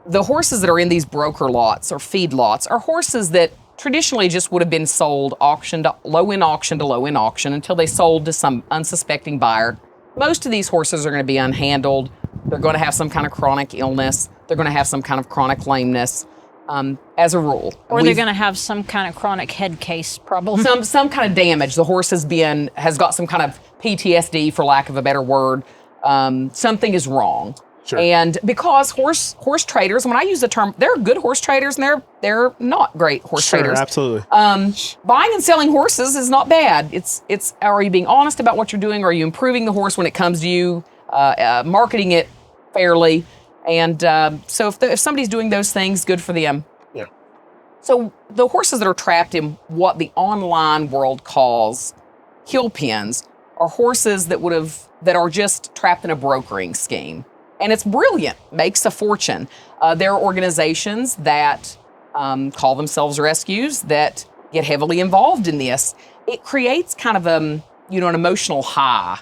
the horses that are in these broker lots or feed lots are horses that traditionally just would have been sold low-end auction to low-end auction until they sold to some unsuspecting buyer. Most of these horses are going to be unhandled. They're going to have some kind of chronic illness. They're going to have some kind of chronic lameness. As a rule. Or they're going to have some kind of chronic head case problem. Some kind of damage. The horse has got some kind of PTSD, for lack of a better word. Something is wrong. Sure. And because horse traders, when I use the term, they're good horse traders and they're not great horse traders. Absolutely. Buying and selling horses is not bad. It's are you being honest about what you're doing? Are you improving the horse when it comes to you? Marketing it fairly? And so if somebody's doing those things, good for them. Yeah. So the horses that are trapped in what the online world calls kill pens are horses that are just trapped in a brokering scheme. And it's brilliant, makes a fortune. There are organizations that call themselves rescues that get heavily involved in this. It creates kind of an emotional high.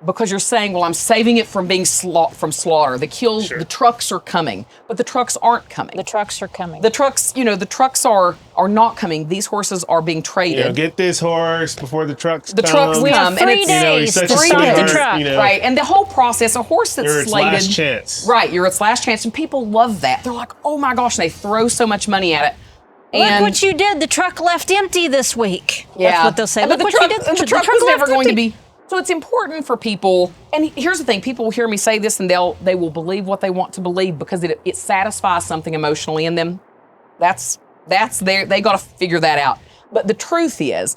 Because you're saying, well, I'm saving it from being from slaughter. The trucks are coming, but the trucks aren't coming. The trucks are coming. The trucks, the trucks are not coming. These horses are being traded. Get this horse before the trucks come. The trucks we come. Have 3 days to start the truck. Right, and the whole process, a horse that's you're slated. Its last chance. Right, you're its last chance, and people love that. They're like, oh my gosh, and they throw so much money at it. Look what you did. The truck left empty this week. Yeah. That's what they'll say. But Look what you did. the truck was never going to be. So it's important for people, And here's the thing, people will hear me say this and they will believe what they want to believe because it satisfies something emotionally in them. That's they got to figure that out. But the truth is,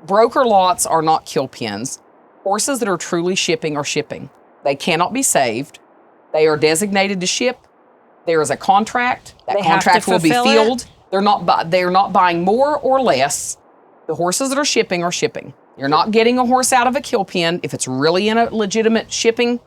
broker lots are not kill pens. Horses that are truly shipping are shipping. They cannot be saved. They are designated to ship. There is a contract. That contract will be filled. They're not buying more or less. The horses that are shipping are shipping. You're not getting a horse out of a kill pen. If it's really in a legitimate shipping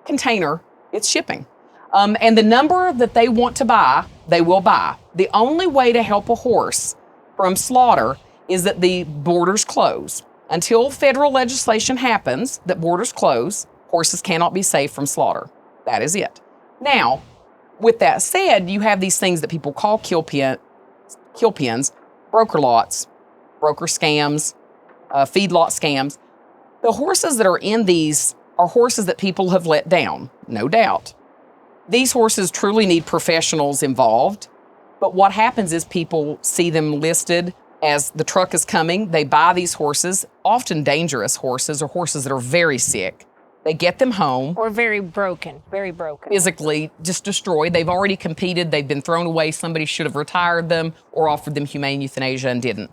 container, it's shipping. And the number that they want to buy, they will buy. The only way to help a horse from slaughter is that the borders close. Until federal legislation happens that borders close, horses cannot be saved from slaughter. That is it. Now, with that said, you have these things that people call kill pens, broker lots, broker scams, feedlot scams. The horses that are in these are horses that people have let down, no doubt. These horses truly need professionals involved, but what happens is people see them listed as the truck is coming. They buy these horses, often dangerous horses or horses that are very sick. They get them home. Or very broken. Physically just destroyed. They've already competed. They've been thrown away. Somebody should have retired them or offered them humane euthanasia and didn't.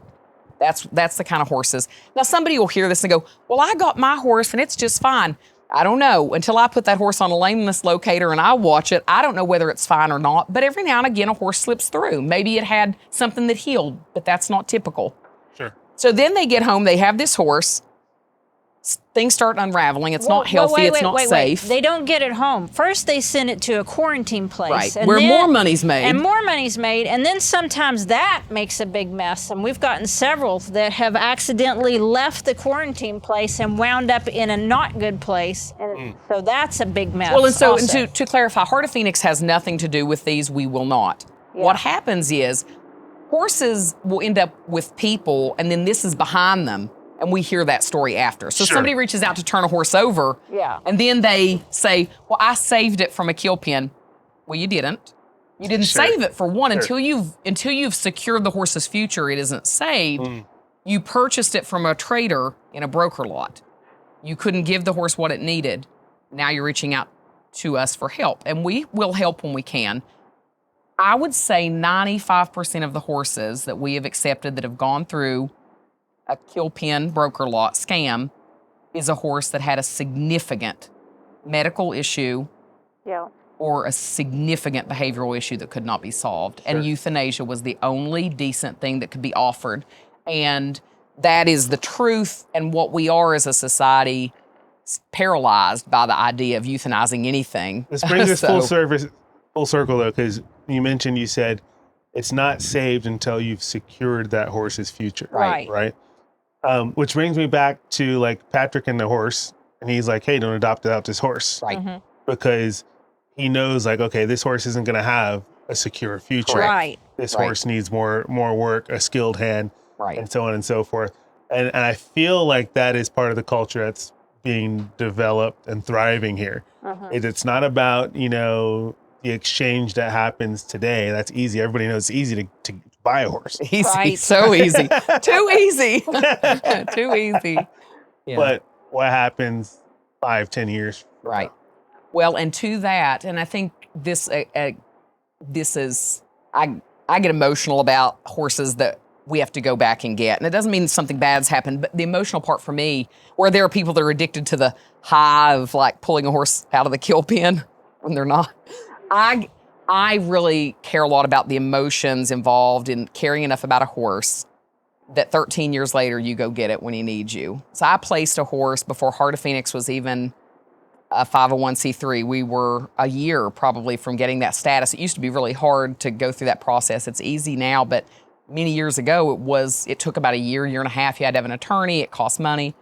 That's the kind of horses. Now, somebody will hear this and go, well, I got my horse and it's just fine. I don't know. Until I put that horse on a lameness locator and I watch it, I don't know whether it's fine or not. But every now and again, a horse slips through. Maybe it had something that healed, but that's not typical. Sure. So then they get home, they have this horse. Things start unraveling. It's not healthy. It's not safe. They don't get it home. First, they send it to a quarantine place. Right, and where more money's made. And more money's made. And then sometimes that makes a big mess. And we've gotten several that have accidentally left the quarantine place and wound up in a not good place. And so that's a big mess. Well, and so and to clarify, Heart of Phoenix has nothing to do with these. We will not. Yeah. What happens is horses will end up with people, and then this is behind them. And we hear that story after. So somebody reaches out to turn a horse over, and then they say, well, I saved it from a kill pen. Well, you didn't. You didn't save it, for one. Until you've secured the horse's future, it isn't saved. You purchased it from a trader in a broker lot. You couldn't give the horse what it needed. Now you're reaching out to us for help, and we will help when we can. I would say 95% of the horses that we have accepted that have gone through a kill pen broker lot scam is a horse that had a significant medical issue or a significant behavioral issue that could not be solved. And euthanasia was the only decent thing that could be offered. And that is the truth, and what we are as a society, paralyzed by the idea of euthanizing anything. This brings us full circle, though, because you said it's not saved until you've secured that horse's future. Right. Which brings me back to like Patrick and the horse, and he's like, hey, don't adopt out this horse. Right. Because he knows, like, okay, this horse isn't going to have a secure future. Right. This horse needs more work, a skilled hand, and so on and so forth. And I feel like that is part of the culture that's being developed and thriving here. It's not about, the exchange that happens today. That's easy. Everybody knows it's easy to buy a horse. Easy, so easy. Too easy. Too easy. Yeah. But what happens 5-10 years? Right. Well, and to that, and I think this is, I get emotional about horses that we have to go back and get. And it doesn't mean something bad's happened, but the emotional part for me, where there are people that are addicted to the high of like pulling a horse out of the kill pen when they're not. I really care a lot about the emotions involved in caring enough about a horse that 13 years later you go get it when he needs you. So I placed a horse before Heart of Phoenix was even a 501c3. We were a year probably from getting that status. It used to be really hard to go through that process. It's easy now, but many years ago it took about a year and a half. You had to have an attorney. It cost money.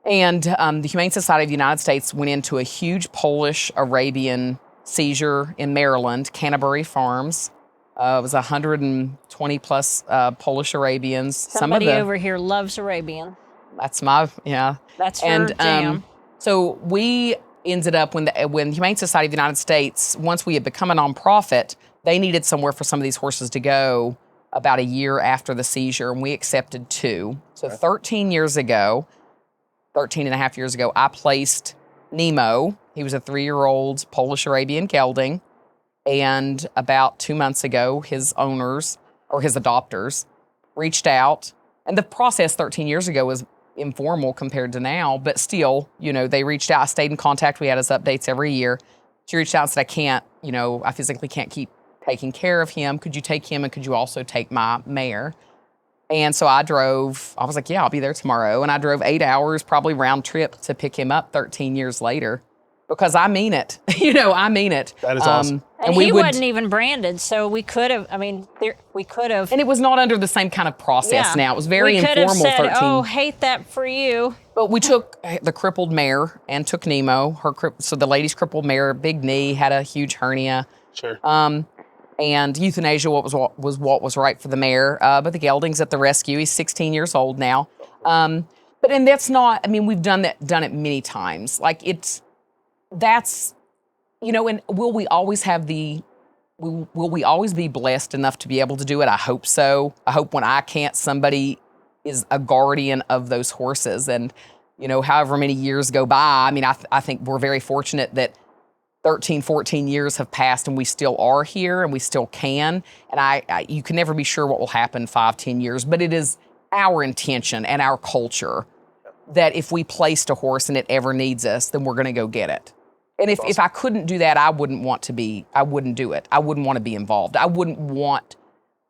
And the Humane Society of the United States went into a huge Polish Arabian seizure in Maryland, Canterbury Farms. It was 120 plus Polish Arabians. Somebody over here loves Arabian. That's my, That's her jam. So we ended up, when the Humane Society of the United States, once we had become a nonprofit, they needed somewhere for some of these horses to go about a year after the seizure, and we accepted 2. So 13 and a half years ago, I placed Nemo. He was a 3-year-old Polish Arabian gelding. And about 2 months ago, his owners or his adopters reached out. And the process 13 years ago was informal compared to now, but still, they reached out. I stayed in contact. We had his updates every year. She reached out and said, I physically can't keep taking care of him. Could you take him and could you also take my mare? And so I was like, yeah, I'll be there tomorrow. And I drove 8 hours, probably round trip, to pick him up 13 years later. Because I mean it. I mean it. That is awesome. And he wasn't even branded, so we could have, we could have. And it was not under the same kind of process now. It was very informal. We could have said, 13. hate that for you. But we took the crippled mare and took Nemo. So the lady's crippled mare, big knee, had a huge hernia. Sure. And euthanasia was what was right for the mare. But the gelding's at the rescue. He's 16 years old now. And that's not, we've done it many times. Like that's, and will we always be blessed enough to be able to do it? I hope so. I hope when I can't, somebody is a guardian of those horses. And, however many years go by, I think we're very fortunate that 13, 14 years have passed and we still are here and we still can. And you can never be sure what will happen 5, 10 years, but it is our intention and our culture that if we placed a horse and it ever needs us, then we're going to go get it. And if I couldn't do that, I wouldn't do it. I wouldn't want to be involved. I wouldn't want,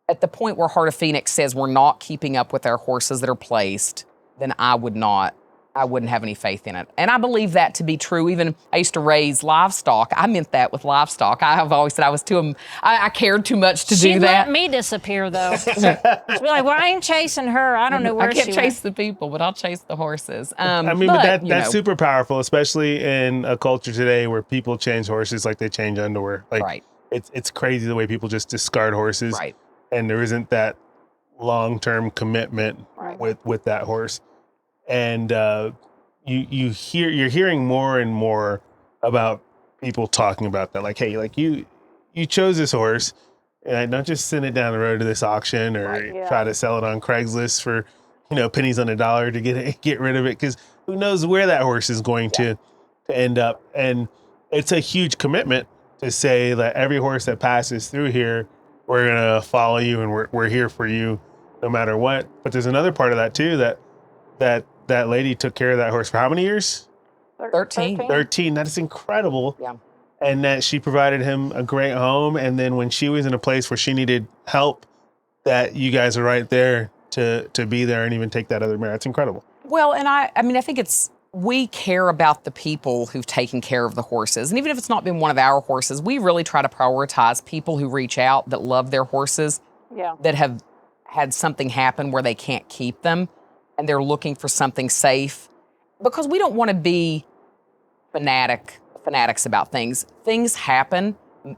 at the point where Heart of Phoenix says we're not keeping up with our horses that are placed, then I wouldn't have any faith in it. And I believe that to be true. Even I used to raise livestock. I meant that with livestock. I have always said I cared too much to do that. She let me disappear, though. She'd be like, well, I ain't chasing her. I don't know where she went. I can't chase the people, but I'll chase the horses. But that's super powerful, especially in a culture today where people change horses like they change underwear. Like, right. It's crazy the way people just discard horses. Right. And there isn't that long-term commitment with that horse. And you're hearing more and more about people talking about that. Like, hey, like you chose this horse, and don't just send it down the road to this auction or try to sell it on Craigslist for pennies on a dollar to get rid of it, because who knows where that horse is going to end up. And it's a huge commitment to say that every horse that passes through here, we're gonna follow you and we're here for you no matter what. But there's another part of that too, that lady took care of that horse for how many years? 13. 13. That is incredible. Yeah. And that she provided him a great home. And then when she was in a place where she needed help, that you guys are right there to be there and even take that other mare. That's incredible. Well, and I think we care about the people who've taken care of the horses. And even if it's not been one of our horses, we really try to prioritize people who reach out that love their horses, that have had something happen where they can't keep them and they're looking for something safe, because we don't want to be fanatics about things. Things happen.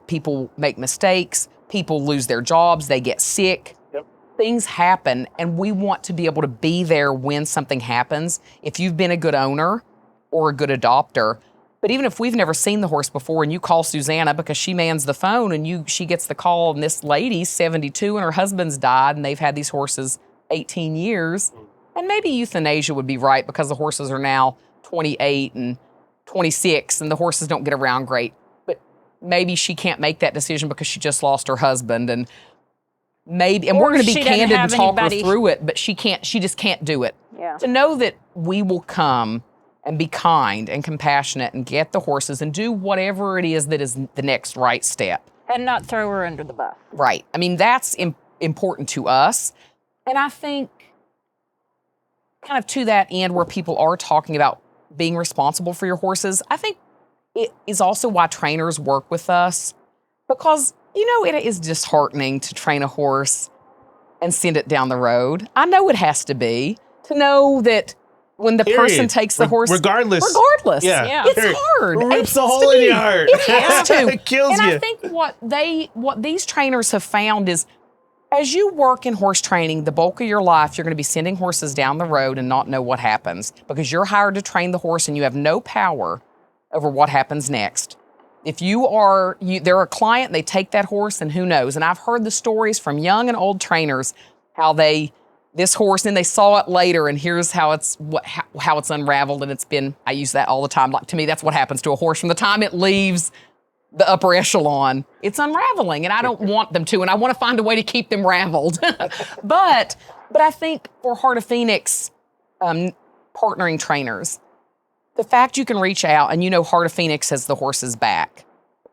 People make mistakes. People lose their jobs. They get sick. Yep. Things happen, and we want to be able to be there when something happens. If you've been a good owner or a good adopter, but even if we've never seen the horse before and you call Susanna because she mans the phone and she gets the call, and this lady's 72 and her husband's died and they've had these horses 18 years. And maybe euthanasia would be right because the horses are now 28 and 26 and the horses don't get around great. But maybe she can't make that decision because she just lost her husband, and we're going to be candid and talk her through it, but she just can't do it. Yeah. To know that we will come and be kind and compassionate and get the horses and do whatever it is that is the next right step. And not throw her under the bus. Right. That's important to us. And I think kind of to that end where people are talking about being responsible for your horses, I think it is also why trainers work with us, because, it is disheartening to train a horse and send it down the road. I know it has to be, to know that when the person takes the horse, regardless, yeah. It's hard. Rips a hole in your heart. It has to. It kills you. And I think what these trainers have found is, as you work in horse training, the bulk of your life, you're going to be sending horses down the road and not know what happens, because you're hired to train the horse and you have no power over what happens next. If they're a client, they take that horse and who knows. And I've heard the stories from young and old trainers, how they this horse, and they saw it later, and here's how it's unraveled, and it's been, I use that all the time. Like, to me, that's what happens to a horse from the time it leaves the upper echelon. It's unraveling, and I don't want them to, and I want to find a way to keep them raveled. But I think for Heart of Phoenix partnering trainers, the fact you can reach out and Heart of Phoenix has the horse's back,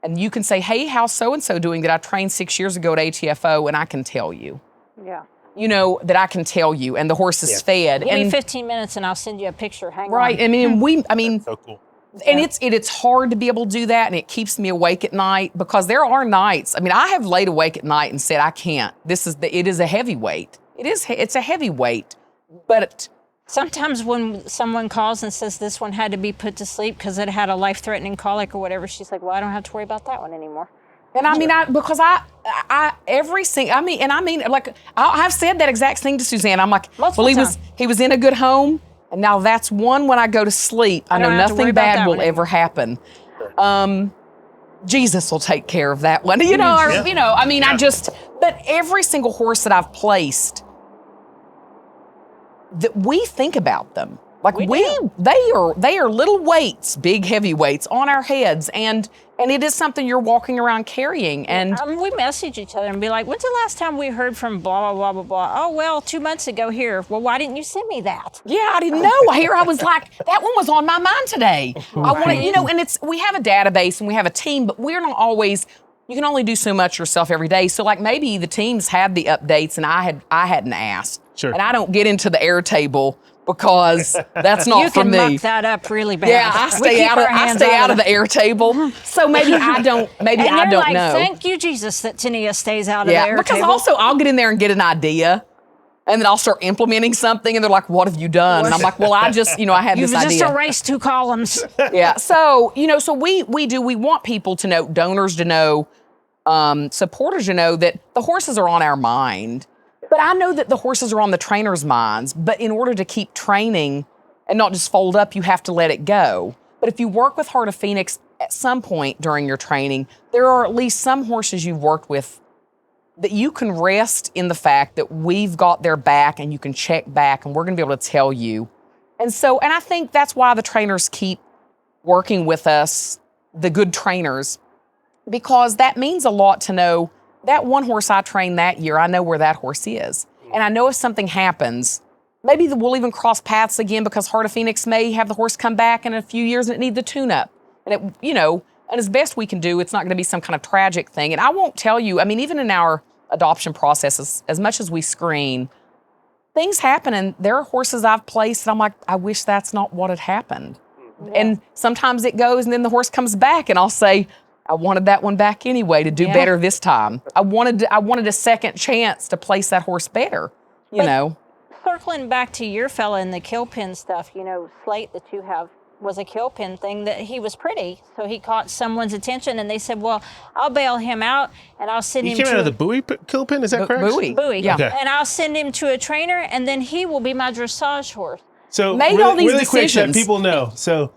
and you can say, hey, how's so-and-so doing that I trained 6 years ago at ATFO, and I can tell you. Yeah. That I can tell you, and the horse is fed. Give me 15 minutes and I'll send you a picture. Hang on. Right. So cool. And it's hard to be able to do that, and it keeps me awake at night, because there are nights. I have laid awake at night and said, I can't. It is a heavy weight. It's a heavy weight, but sometimes when someone calls and says this one had to be put to sleep because it had a life-threatening colic or whatever, she's like, well, I don't have to worry about that one anymore. And I've said that exact thing to Susanna. I'm like, Multiple times. he was in a good home, and now that's one when I go to sleep, I know nothing bad will ever happen. Jesus will take care of that one, but every single horse that I've placed, that we think about them. Like they are little weights, big heavy weights on our heads, and it is something you're walking around carrying. And we message each other and be like, when's the last time we heard from blah, blah, blah, blah, blah? Oh, well, 2 months ago here. Well, why didn't you send me that? Yeah, I didn't know. I was like, that one was on my mind today. I want to, and we have a database and we have a team, but we're not always, you can only do so much yourself every day. So like maybe the teams had the updates and I hadn't asked. Sure. And I don't get into the air table, because that's not for me. You can muck that up really bad. Yeah, I stay out of the air table. So maybe I don't know. Thank you, Jesus, that Tinia stays out of the air table. Because also I'll get in there and get an idea, and then I'll start implementing something, and they're like, "What have you done?" And I'm like, "Well, I just, I had this idea." You've just erased 2 columns. Yeah. So so we want people to know, donors to know, supporters to know that the horses are on our mind. But I know that the horses are on the trainers' minds. But in order to keep training and not just fold up, you have to let it go. But if you work with Heart of Phoenix at some point during your training, there are at least some horses you've worked with that you can rest in the fact that we've got their back, and you can check back, and we're going to be able to tell you. And I think that's why the trainers keep working with us, the good trainers, because that means a lot to know that one horse I trained that year, I know where that horse is. And I know if something happens, maybe we'll even cross paths again, because Heart of Phoenix may have the horse come back in a few years and it needs the tune-up. And and as best we can do, it's not going to be some kind of tragic thing. And I won't tell you, even in our adoption processes, as much as we screen, things happen, and there are horses I've placed and I'm like, I wish that's not what had happened. Yeah. And sometimes it goes and then the horse comes back and I'll say, I wanted that one back anyway to do better this time. I wanted a second chance to place that horse better, Circling back to your fella in the kill pin stuff, Slate that you have was a kill pin thing, that he was pretty. So he caught someone's attention and they said, well, I'll bail him out and I'll send him to... He came out of the buoy kill pin, is that correct? Buoy, yeah. Okay. And I'll send him to a trainer and then he will be my dressage horse. So made all these really quick, so decisions. people know. So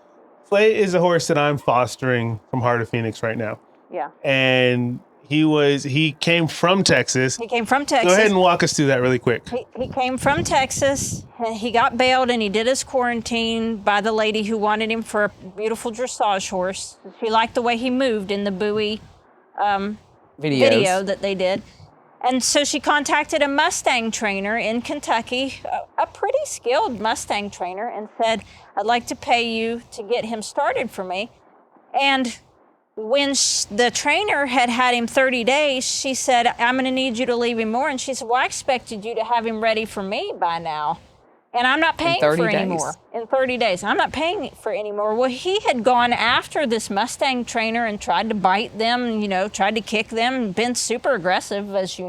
Slate is a horse that I'm fostering from Heart of Phoenix right now. Yeah. And he came from Texas. He came from Texas. Go ahead and walk us through that really quick. He came from Texas, and he got bailed, and he did his quarantine by the lady who wanted him for a beautiful dressage horse. She liked the way he moved in the buoy video that they did. And so she contacted a Mustang trainer in Kentucky, a pretty skilled Mustang trainer, and said, I'd like to pay you to get him started for me. And when the trainer had him 30 days, she said, I'm going to need you to leave him more. And she said, well, I expected you to have him ready for me by now. And I'm not paying for any more. In 30 days. I'm not paying for any more. Well, he had gone after this Mustang trainer and tried to bite them, tried to kick them, been super aggressive, as he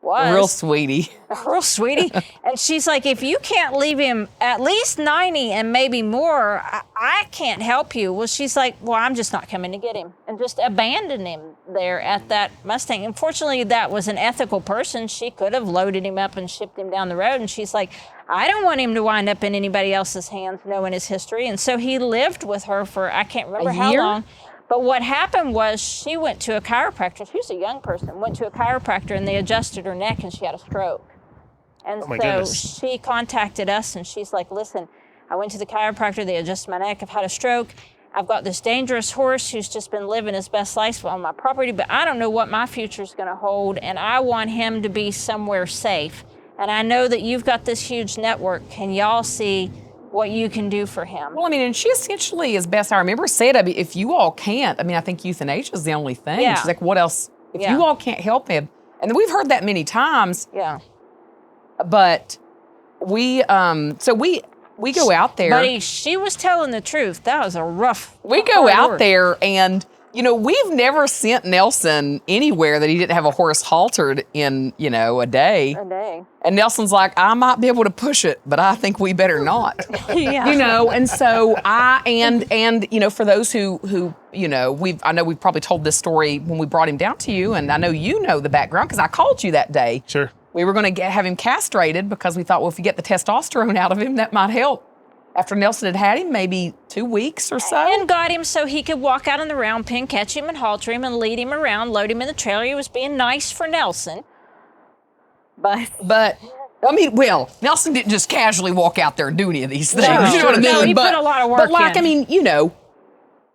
was. A real sweetie. A real sweetie. And she's like, if you can't leave him at least 90 and maybe more, I can't help you. Well, she's like, well, I'm just not coming to get him. And just abandoned him there at that Mustang. Unfortunately, that was an ethical person. She could have loaded him up and shipped him down the road. And she's like, I don't want him to wind up in anybody else's hands knowing his history. And so he lived with her for, I can't remember how long. But what happened was she went to a chiropractor. She was a young person, went to a chiropractor, and they adjusted her neck, and she had a stroke. And Oh my so goodness. she contacted us and she's like, listen, I went to the chiropractor. They adjusted my neck. I've had a stroke. I've got this dangerous horse who's just been living his best life on my property, but I don't know what my future is going to hold. And I want him to be somewhere safe. And I know that you've got this huge network. Can y'all see what you can do for him? Well, I mean, and she essentially, as best I remember, said, I mean, if you all can't, I mean, I think euthanasia is the only thing. Yeah. She's like, what else? If Yeah. you all can't help him. And we've heard that many times, Yeah. but we go out there. Buddy, she was telling the truth. That was a rough. We go hard out work. there and, you know, we've never sent Nelson anywhere that he didn't have a horse haltered in, you know, a day. A day. And Nelson's like, I might be able to push it, but I think we better not. Yeah. You know, and so and you know, for those who you know, I know we've probably told this story when we brought him down to you, and I know you know the background because I called you that day. Sure. We were going to have him castrated because we thought, well, if you get the testosterone out of him, that might help. After Nelson had him maybe 2 weeks or so. And got him so he could walk out in the round pen, catch him and halter him and lead him around, load him in the trailer. He was being nice for Nelson. But I mean, well, Nelson didn't just casually walk out there and do any of these things. No. You know what I mean? No, he put a lot of work But like, in. I mean, you know,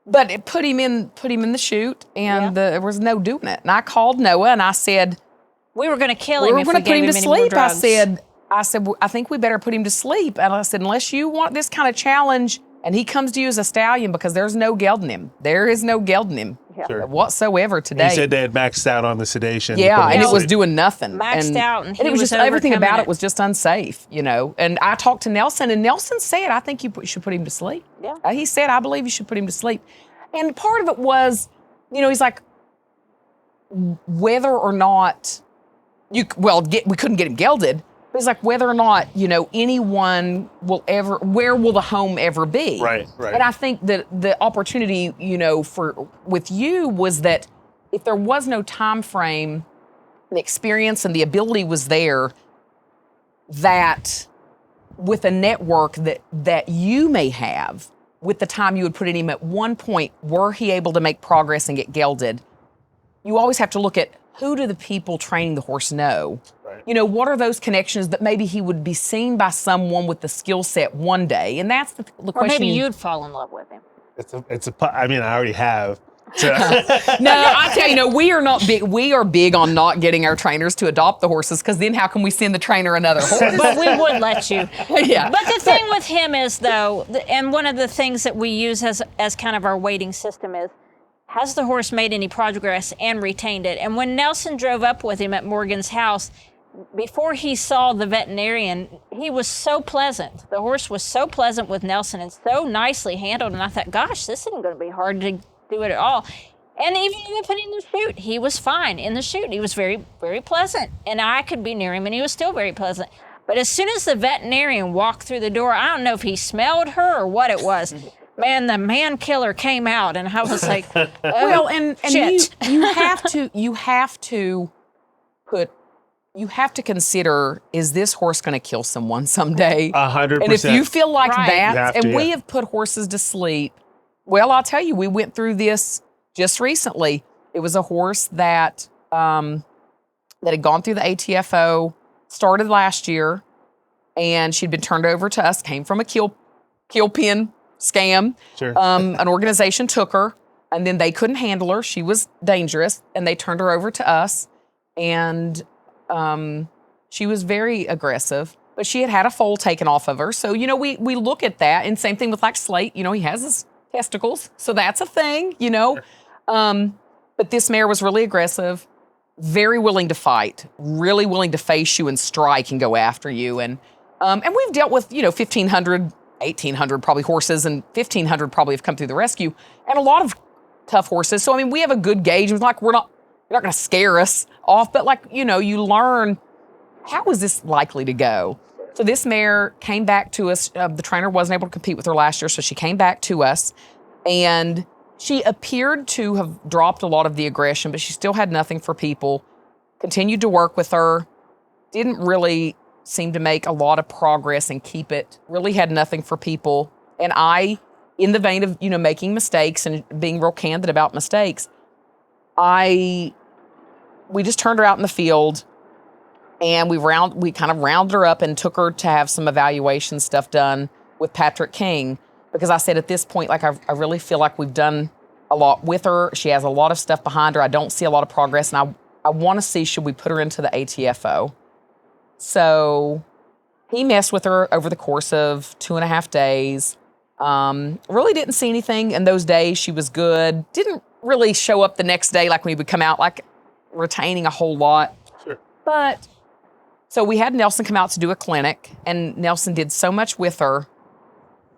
but it put him in the chute, and there was no doing it. And I called Noah and I said, We were going to kill we him were if going we to put gave him him to any more sleep. drugs. I said, well, I think we better put him to sleep. And I said, unless you want this kind of challenge, and he comes to you as a stallion, because there's no gelding him. There is no gelding him Sure. whatsoever today. He said they had maxed out on the sedation. Yeah, Put him and to it was sleep. doing nothing. Maxed out, and he it was was just everything overcoming about it. it was just unsafe, you know. And I talked to Nelson, and Nelson said, "I think you should put him to sleep." Yeah. He said, "I believe you should put him to sleep." And part of it was, you know, he's like, whether or not we couldn't get him gelded. But he's like, whether or not, you know, anyone will ever, where will the home ever be? Right. And I think that the opportunity, you know, with you was that if there was no time frame, the experience and the ability was there, that with a network that you may have, with the time you would put in him at one point, were he able to make progress and get gelded, you always have to look at who do the people training the horse know? Right. You know, what are those connections that maybe he would be seen by someone with the skill set one day? And that's the Or question. maybe you'd fall in love with him. I mean, I already have. So, No, I tell you, no, we are not big. We are big on not getting our trainers to adopt the horses, because then how can we send the trainer another horse? But we would let you. Yeah. But the thing with him is, though, and one of the things that we use as kind of our weighting system is, has the horse made any progress and retained it? And when Nelson drove up with him at Morgan's house, before he saw the veterinarian, he was so pleasant. The horse was so pleasant with Nelson and so nicely handled. And I thought, gosh, this isn't going to be hard to do it at all. And even when we put him in the chute, he was fine in the chute. He was very, very pleasant. And I could be near him, and he was still very pleasant. But as soon as the veterinarian walked through the door, I don't know if he smelled her or what it was. Man, the man killer came out, and I was like, oh, Well, and shit. you have to consider, is this horse going to kill someone someday? 100%. And if you feel like Right. that, You have and to, we yeah. have put horses to sleep. Well, I'll tell you, we went through this just recently. It was a horse that had gone through the ATFO, started last year, and she'd been turned over to us, came from a kill pin scam. Sure. An organization took her, and then they couldn't handle her. She was dangerous, and they turned her over to us. And she was very aggressive, but she had a foal taken off of her. So, you know, we look at that, and same thing with like Slate. You know, he has his testicles, so that's a thing, you know. But this mare was really aggressive, very willing to fight, really willing to face you and strike and go after you. And we've dealt with, you know, 1,500, 1,800 probably horses, and 1,500 probably have come through the rescue, and a lot of tough horses. So, I mean, we have a good gauge. It's like, you're not going to scare us off, but like, you know, you learn, how is this likely to go? So this mare came back to us. The trainer wasn't able to compete with her last year, so she came back to us, and she appeared to have dropped a lot of the aggression, but she still had nothing for people. Continued to work with her. Didn't really seem to make a lot of progress and keep it. Really had nothing for people. And I, in the vein of, you know, making mistakes and being real candid about mistakes, we just turned her out in the field, And we kind of rounded her up and took her to have some evaluation stuff done with Patrick King, because I said at this point, like, I really feel like we've done a lot with her. She has a lot of stuff behind her. I don't see a lot of progress, and I want to see, should we put her into the ATFO? So he messed with her over the course of 2.5 days. Really didn't see anything in those days. She was good. Didn't really show up the next day like when he would come out, like retaining a whole lot. Sure. But so we had Nelson come out to do a clinic, and Nelson did so much with her,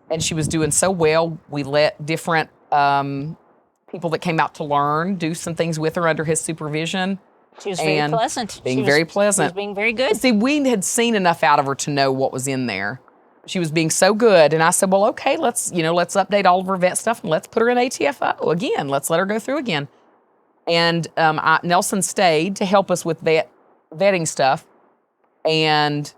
and she was doing so well. We let different people that came out to learn do some things with her under his supervision. She was very pleasant. Being very pleasant. She was being very good. See, we had seen enough out of her to know what was in there. She was being so good. And I said, well, okay, let's update all of her vet stuff and let's put her in ATFO again. Let's let her go through again. And Nelson stayed to help us with vetting stuff, and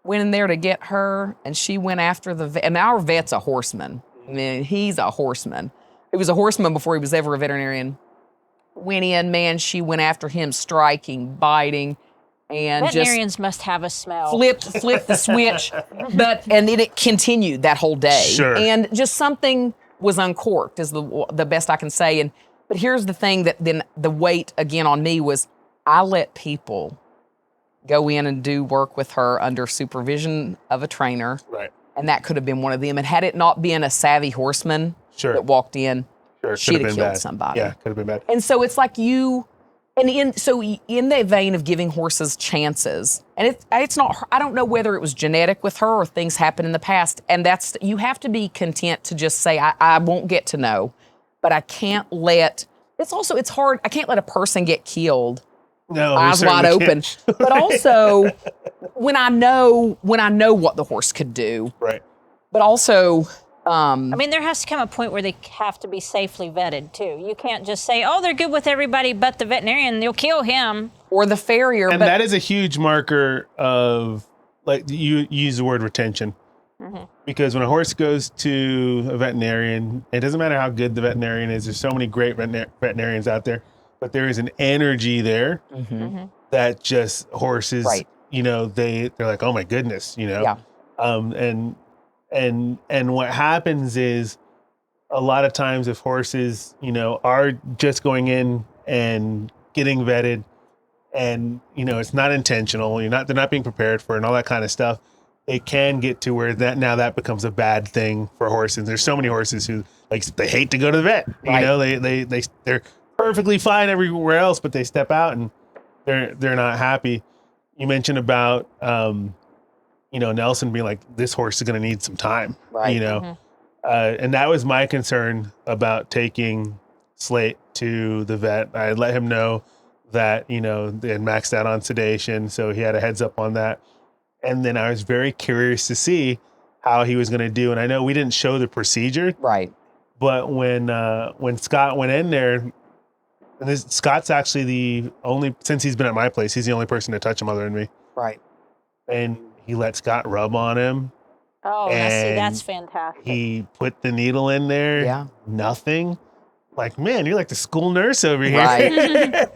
went in there to get her, and she went after the vet. And our vet's a horseman. I mean, he's a horseman. He was a horseman before he was ever a veterinarian. Went in, man, she went after him, striking, biting, and veterinarians must have a smell. Flipped the switch, and then it continued that whole day. Sure. And just something was uncorked is the best I can say. But here's the thing that then the weight again on me was, I let people go in and do work with her under supervision of a trainer. Right. And that could have been one of them. And had it not been a savvy horseman that walked in, she'd have killed somebody. Yeah, could have been bad. And so it's like in the vein of giving horses chances, and it's not, I don't know whether it was genetic with her or things happened in the past, and you have to be content to just say, I won't get to know, but I can't let, it's hard, I can't let a person get killed. No, eyes wide open. But also when I know what the horse could do. Right. But also, I mean, there has to come a point where they have to be safely vetted too. You can't just say, oh, they're good with everybody but the veterinarian, you'll kill him. Or the farrier. And that is a huge marker of, like, you use the word retention. Mm-hmm. Because when a horse goes to a veterinarian, it doesn't matter how good the veterinarian is. There's so many great veterinarians out there. But there is an energy there that just horses, they're like, oh my goodness, Yeah. And what happens is, a lot of times if horses, are just going in and getting vetted, and it's not intentional, they're not being prepared for it and all that kind of stuff, it can get to where that becomes a bad thing for horses. There's so many horses who, like, they hate to go to the vet. They're perfectly fine everywhere else, but they step out and they're not happy. You mentioned about Nelson being like, this horse is going to need some time, right? And that was my concern about taking Slate to the vet. I let him know that they had maxed out on sedation, so he had a heads up on that. And then I was very curious to see how he was going to do. And I know we didn't show the procedure, right? But when Scott went in there. And Scott's actually the only, since he's been at my place, he's the only person to touch him other than me. Right. And he let Scott rub on him. Oh, that's fantastic. He put the needle in there. Yeah. Nothing. Like, man, you're like the school nurse over here. Right.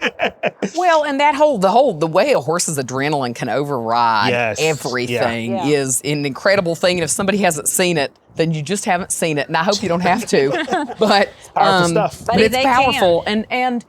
Well, and the way a horse's adrenaline can override everything is an incredible thing. And if somebody hasn't seen it, then you just haven't seen it. And I hope you don't have to. But it's powerful stuff. But it's powerful. And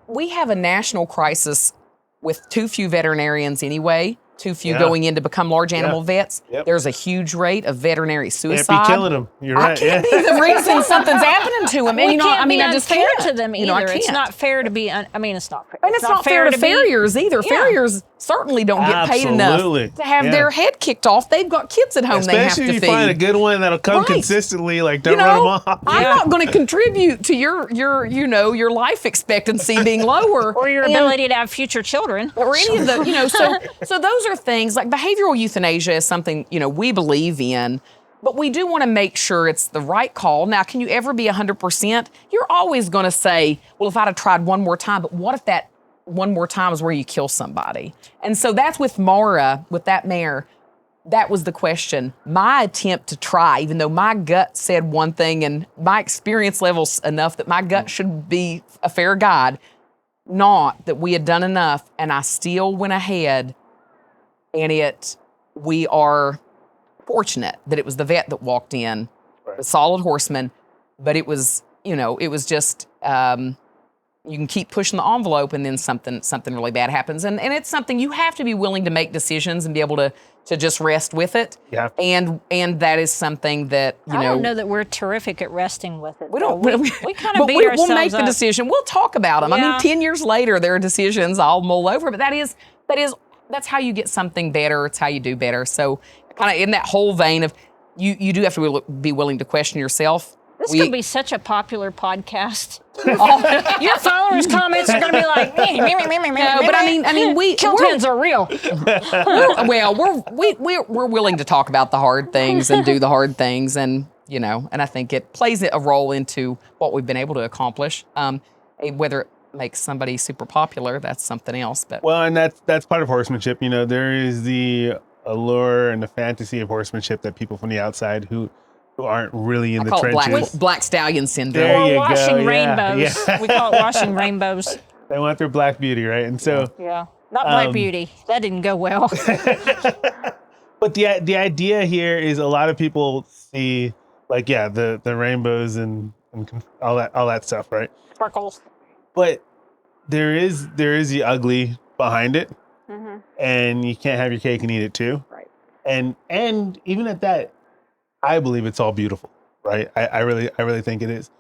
we have a national crisis with too few veterinarians anyway. Too few going in to become large animal vets. Yep. There's a huge rate of veterinary suicide. Can't be killing them. You're right. I can't be the reason something's happening to them. And I just can't. To them either. It's not fair to be. It's not fair. And it's not fair to farriers either. Yeah. Farriers certainly don't get paid enough to have their head kicked off. They've got kids at home. Especially they have to feed. Especially if you find a good one that'll come consistently. Like, don't run them off. I'm not going to contribute to your life expectancy being lower or your ability to have future children or any of the So those are things like behavioral euthanasia is something we believe in. But we do want to make sure it's the right call. Now, can you ever be 100%? You're always going to say, well, if I'd have tried one more time, but what if that one more time is where you kill somebody? And so that's with Mara, with that mare, that was the question. My attempt to try, even though my gut said one thing and my experience level's enough that my gut should be a fair guide, not that we had done enough, and I still went ahead And we are fortunate that it was the vet that walked in, a solid horseman, but it was just, you can keep pushing the envelope and then something really bad happens. And it's something you have to be willing to make decisions and be able to just rest with it. Yeah. And that is something that, I don't know that we're terrific at resting with it. we don't, we kind of beat ourselves we'll make the up. decision. We'll talk about them. I Yeah. mean, 10 years later, there are decisions I'll mull over, but that's how you get something better. It's how you do better. So kind of in that whole vein of you do have to be willing to question yourself. This could be such a popular podcast. Your followers' comments are going to be like, me. No, but I mean, kill pins are real. We're willing to talk about the hard things and do the hard things, and and I think it plays a role into what we've been able to accomplish. Whether it makes somebody super popular, that's something else. But Well, and that's part of horsemanship. There is the allure and the fantasy of horsemanship that people from the outside who aren't really in I the call trenches. it black stallion syndrome. There Or you washing go, yeah, rainbows. yeah. We call it washing rainbows. They want their black beauty, right? And so, Yeah. Not Black Beauty. That didn't go well. but the idea here is a lot of people see the rainbows and all that stuff, right? Sparkles. But there is the ugly behind it, and you can't have your cake and eat it too. Right. And even at that, I believe it's all beautiful, right? I really think it is,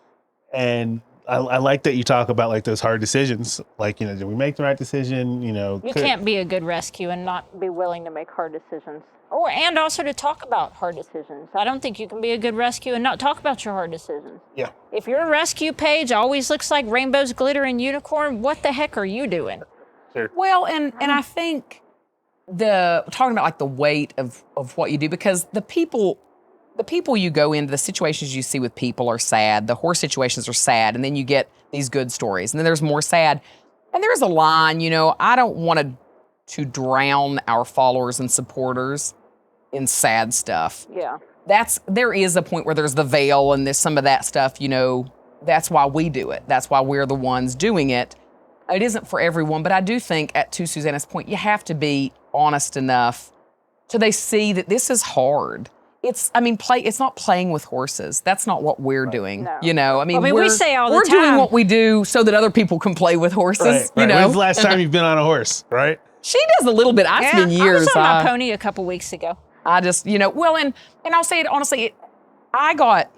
and I like that you talk about like those hard decisions, like did we make the right decision? You can't be a good rescue and not be willing to make hard decisions. And also to talk about hard decisions. I don't think you can be a good rescue and not talk about your hard decisions. Yeah. If your rescue page always looks like rainbows, glitter, and unicorn, what the heck are you doing? Sure. Well, and I think talking about like the weight of what you do, because the people you go into, the situations you see with people are sad. The horse situations are sad. And then you get these good stories. And then there's more sad. And there's a line, I don't want to drown our followers and supporters in sad stuff. Yeah. There is a point where there's the veil and there's some of that stuff, that's why we do it. That's why we're the ones doing it. It isn't for everyone, but I do think, to Susanna's point, you have to be honest enough so they see that this is hard. It's not playing with horses. That's not what we're doing. No. We say all the time. We're doing what we do so that other people can play with horses, Right. When's the last time you've been on a horse, right? She does a little bit. I spend years. I was on my pony a couple weeks ago. I just, and I'll say it honestly, I got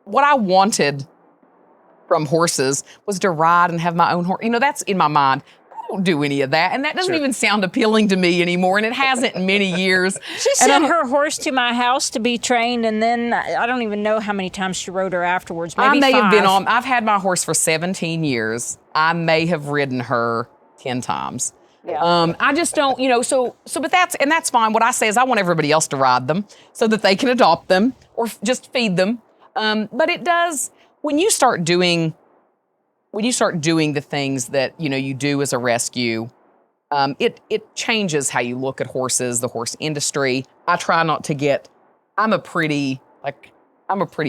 what I wanted from horses was to ride and have my own horse. That's in my mind. I don't do any of that. And that doesn't even sound appealing to me anymore. And it hasn't in many years. She sent her horse to my house to be trained. And then I don't even know how many times she rode her afterwards. Maybe I may 5. have been I've had my horse for 17 years. I may have ridden her 10 times. Yeah. I just don't, but that's fine. What I say is I want everybody else to ride them so that they can adopt them or just feed them. But it does, when you start doing the things that, you do as a rescue, it changes how you look at horses, the horse industry. I try not to I'm a pretty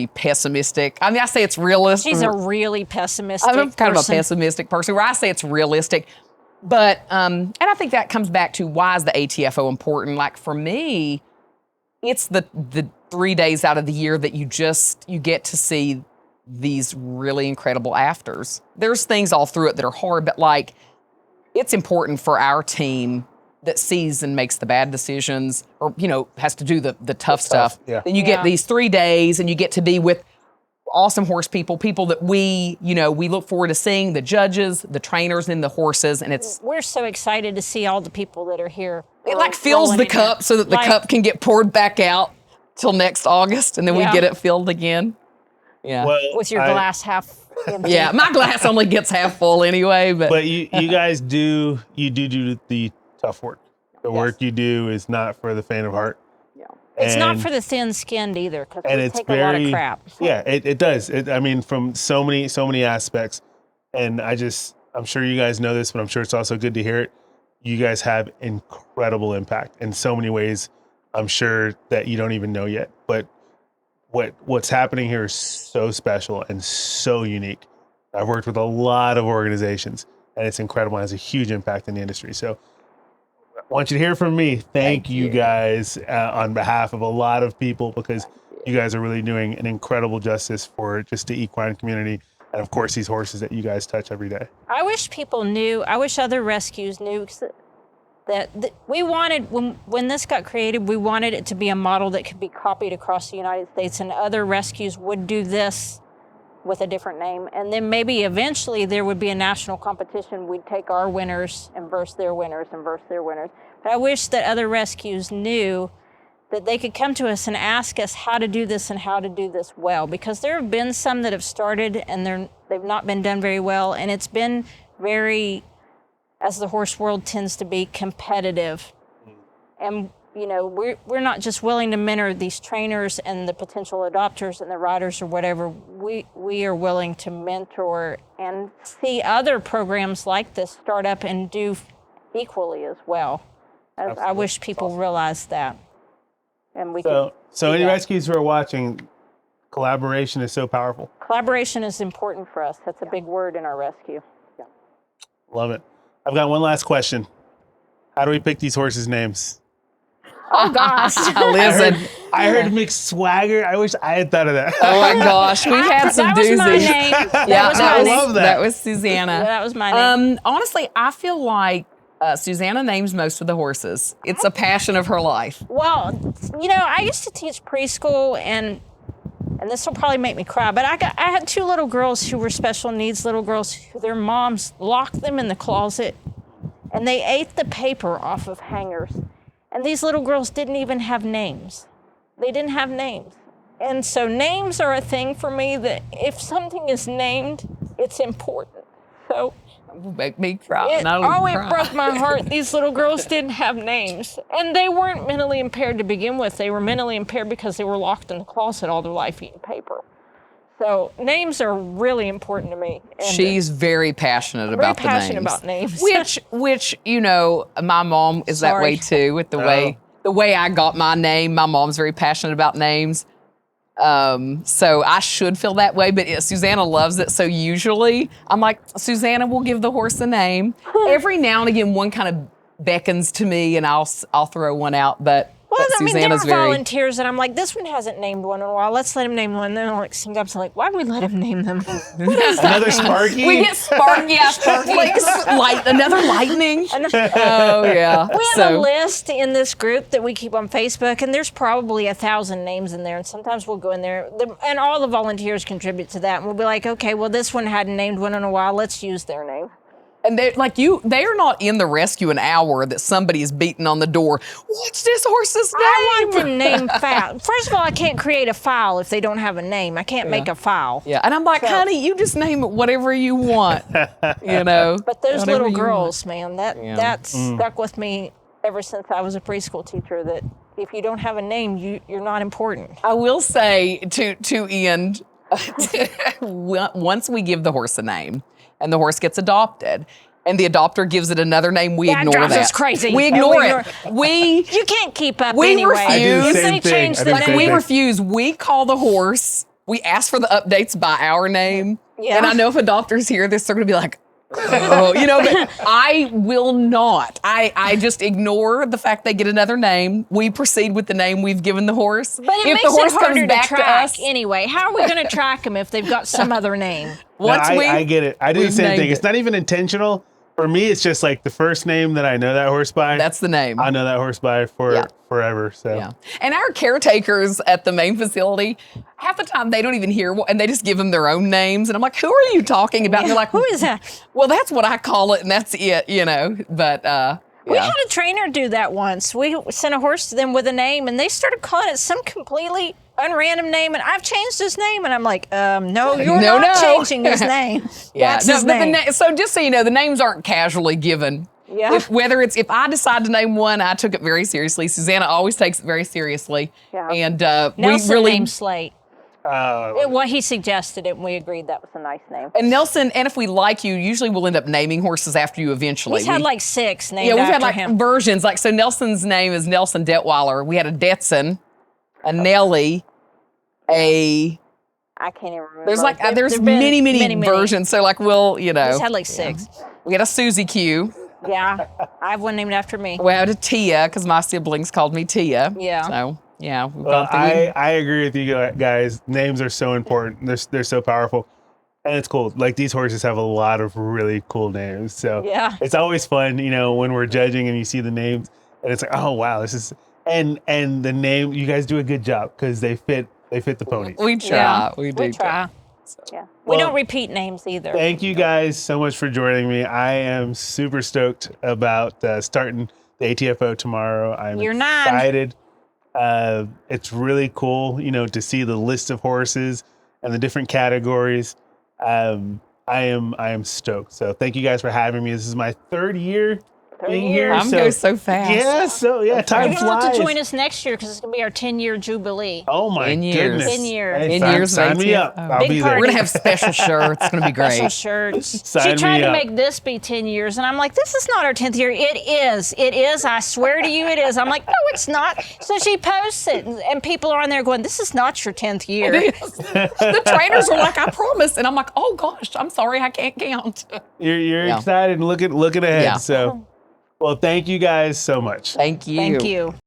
pessimistic. I say it's realistic. She's a really pessimistic I'm kind of a person. pessimistic person where I say it's realistic. But, and I think that comes back to why is the ATFO important? Like for me, it's the 3 days out of the year that you get to see these really incredible afters. There's things all through it that are hard, but like it's important for our team that sees and makes the bad decisions or, has to do the tough stuff. Yeah. Then you get these 3 days and you get to be with awesome horse people that we look forward to seeing, the judges, the trainers, and the horses. And We're so excited to see all the people that are here. it like fills the rolling in cup so that the cup can get poured back out till next August. And then we get it filled again. Yeah. Well, with your glass half empty. Yeah, my glass only gets half full anyway. But you guys do the tough work. The work you do is not for the faint of heart. It's not for the thin-skinned either, because we it's take a lot of crap. Yeah, it does. From so many aspects. And I'm sure you guys know this, but I'm sure it's also good to hear it. You guys have incredible impact in so many ways. I'm sure that you don't even know yet. But what's happening here is so special and so unique. I've worked with a lot of organizations, and it's incredible. It has a huge impact in the industry. So want you to hear from me. Thank you guys on behalf of a lot of people, because you guys are really doing an incredible justice for just the equine community. And of course, these horses that you guys touch every day. I wish people knew, I wish other rescues knew that we wanted, when this got created, we wanted it to be a model that could be copied across the United States, and other rescues would do this with a different name. And then maybe eventually there would be a national competition. We'd take our winners and verse their winners and verse their winners. But I wish that other rescues knew that they could come to us and ask us how to do this and how to do this well. Because there have been some that have started and they've not been done very well. And it's been very, as the horse world tends to be, competitive. And you know, we're not just willing to mentor these trainers and the potential adopters and the riders or whatever. We are willing to mentor and see other programs like this start up and do equally as well. I wish people realized that. And so any rescues who are watching, collaboration is so powerful. Collaboration is important for us. That's a big word in our rescue. Yeah. Love it. I've got one last question. How do we pick these horses' names? Oh, gosh. Listen. I heard mixed swagger. I wish I had thought of that. Oh, my gosh. We've had some that doozies. Was my name. I love that. That was Susanna. Yeah, that was my name. Honestly, I feel like Susanna names most of the horses. It's a passion of her life. Well, you know, I used to teach preschool, and this will probably make me cry, but I had two little girls who were special needs little girls who their moms locked them in the closet, and they ate the paper off of hangers. And these little girls didn't even have names. They didn't have names. And so names are a thing for me that if something is named, it's important. So make me cry. It broke my heart. These little girls didn't have names. And they weren't mentally impaired to begin with. They were mentally impaired because they were locked in the closet all their life eating paper. So names are really important to me. And she's very passionate about the names. Very passionate about names. Which you know, my mom is that way too. With the way I got my name, my mom's very passionate about names. So I should feel that way, but Susanna loves it. So usually I'm like, Susanna will give the horse a name. Every now and again, one kind of beckons to me, and I'll throw one out. But there are volunteers, and I'm like, this one hasn't named one in a while. Let's let him name one. And then like sometimes I'm like, why don't we let him name them? Another Sparky? We get Sparky, Sparky. Another Lightning. Oh, yeah. We have a list in this group that we keep on Facebook, and there's probably 1,000 names in there. And sometimes we'll go in there, and all the volunteers contribute to that. And we'll be like, okay, well, this one hadn't named one in a while. Let's use their name. And they're not in the rescue an hour that somebody is beating on the door. What's this horse's name? I want them named file. First of all, I can't create a file if they don't have a name. I can't make a file. Yeah, and I'm like, honey, you just name it whatever you want, you know. But those little girls, man, that's stuck with me ever since I was a preschool teacher, that if you don't have a name, you're not important. I will say to end, once we give the horse a name, and the horse gets adopted, and the adopter gives it another name, we ignore that. That's crazy. We ignore it. You can't keep up we anyway. Refuse. I do the same thing. We refuse. We call the horse. We ask for the updates by our name. Yeah. And I know if adopters hear this, they're going to be like, oh, you know, but I will not. I just ignore the fact they get another name. We proceed with the name we've given the horse. But it makes it harder to track anyway. How are we going to track them if they've got some other name? I get it. I do the same thing. It's not even intentional. For me, it's just like the first name that I know that horse by. That's the name. I know that horse by forever. So yeah. And our caretakers at the main facility, half the time they don't even hear and they just give them their own names. And I'm like, who are you talking about? And they're like, who is that? Well, that's what I call it, and that's it, you know. But we had a trainer do that once. We sent a horse to them with a name, and they started calling it some completely unrandom name, and I've changed his name, and I'm like, no, you're not changing his name. That's his name. So just so you know, the names aren't casually given. Yeah. If I decide to name one, I took it very seriously. Susanna always takes it very seriously. Yeah. And Nelson we really named Slate. Well, he suggested it, and we agreed that was a nice name. And Nelson, and if we like you, usually we'll end up naming horses after you eventually. He's had like 6 named we've after had like him. versions. Like, so Nelson's name is Nelson Detweiler. We had a Detson, a Nelly, I can't even remember. There's many versions. So like, we'll, you know. He's had like 6. We had a Susie Q. Yeah, I have one named after me. We had a Tia because my siblings called me Tia. Yeah. So yeah, we've Well, gone through. I agree with you guys. Names are so important. They're so powerful. And it's cool. Like these horses have a lot of really cool names. So Yeah. it's always fun, when we're judging and you see the names and it's like, oh wow, this is and the name, you guys do a good job because they fit the ponies. We try. Yeah, We do we try. Yeah. We Well, don't repeat names either. Thank you guys so much for joining me. I am super stoked about starting the ATFO tomorrow. I'm Year 9. excited. It's really cool, to see the list of horses and the different categories. I am stoked. So thank you guys for having me. This is my 3rd year being here. Time goes so fast. Yeah, time You're going to have flies. to join us next year because it's going to be our 10-year jubilee. Oh my 10 years. goodness. 10 years. Hey, 10 years of sign me ATFO. up. I'll Big be party. there. We're gonna have special shirts. It's gonna be Special great. shirts. Sign She tried me to up. make this be 10 years, and I'm like, this is not our 10th year. It is. It is. I swear to you, it is. I'm like, no, it's not. So she posts it, and people are on there going, this is not your 10th year. The trainers are like, I promise, and I'm like, oh gosh, I'm sorry, I can't count. You're Yeah. excited and looking ahead. Yeah. So, well, thank you guys so much. Thank you. Thank you.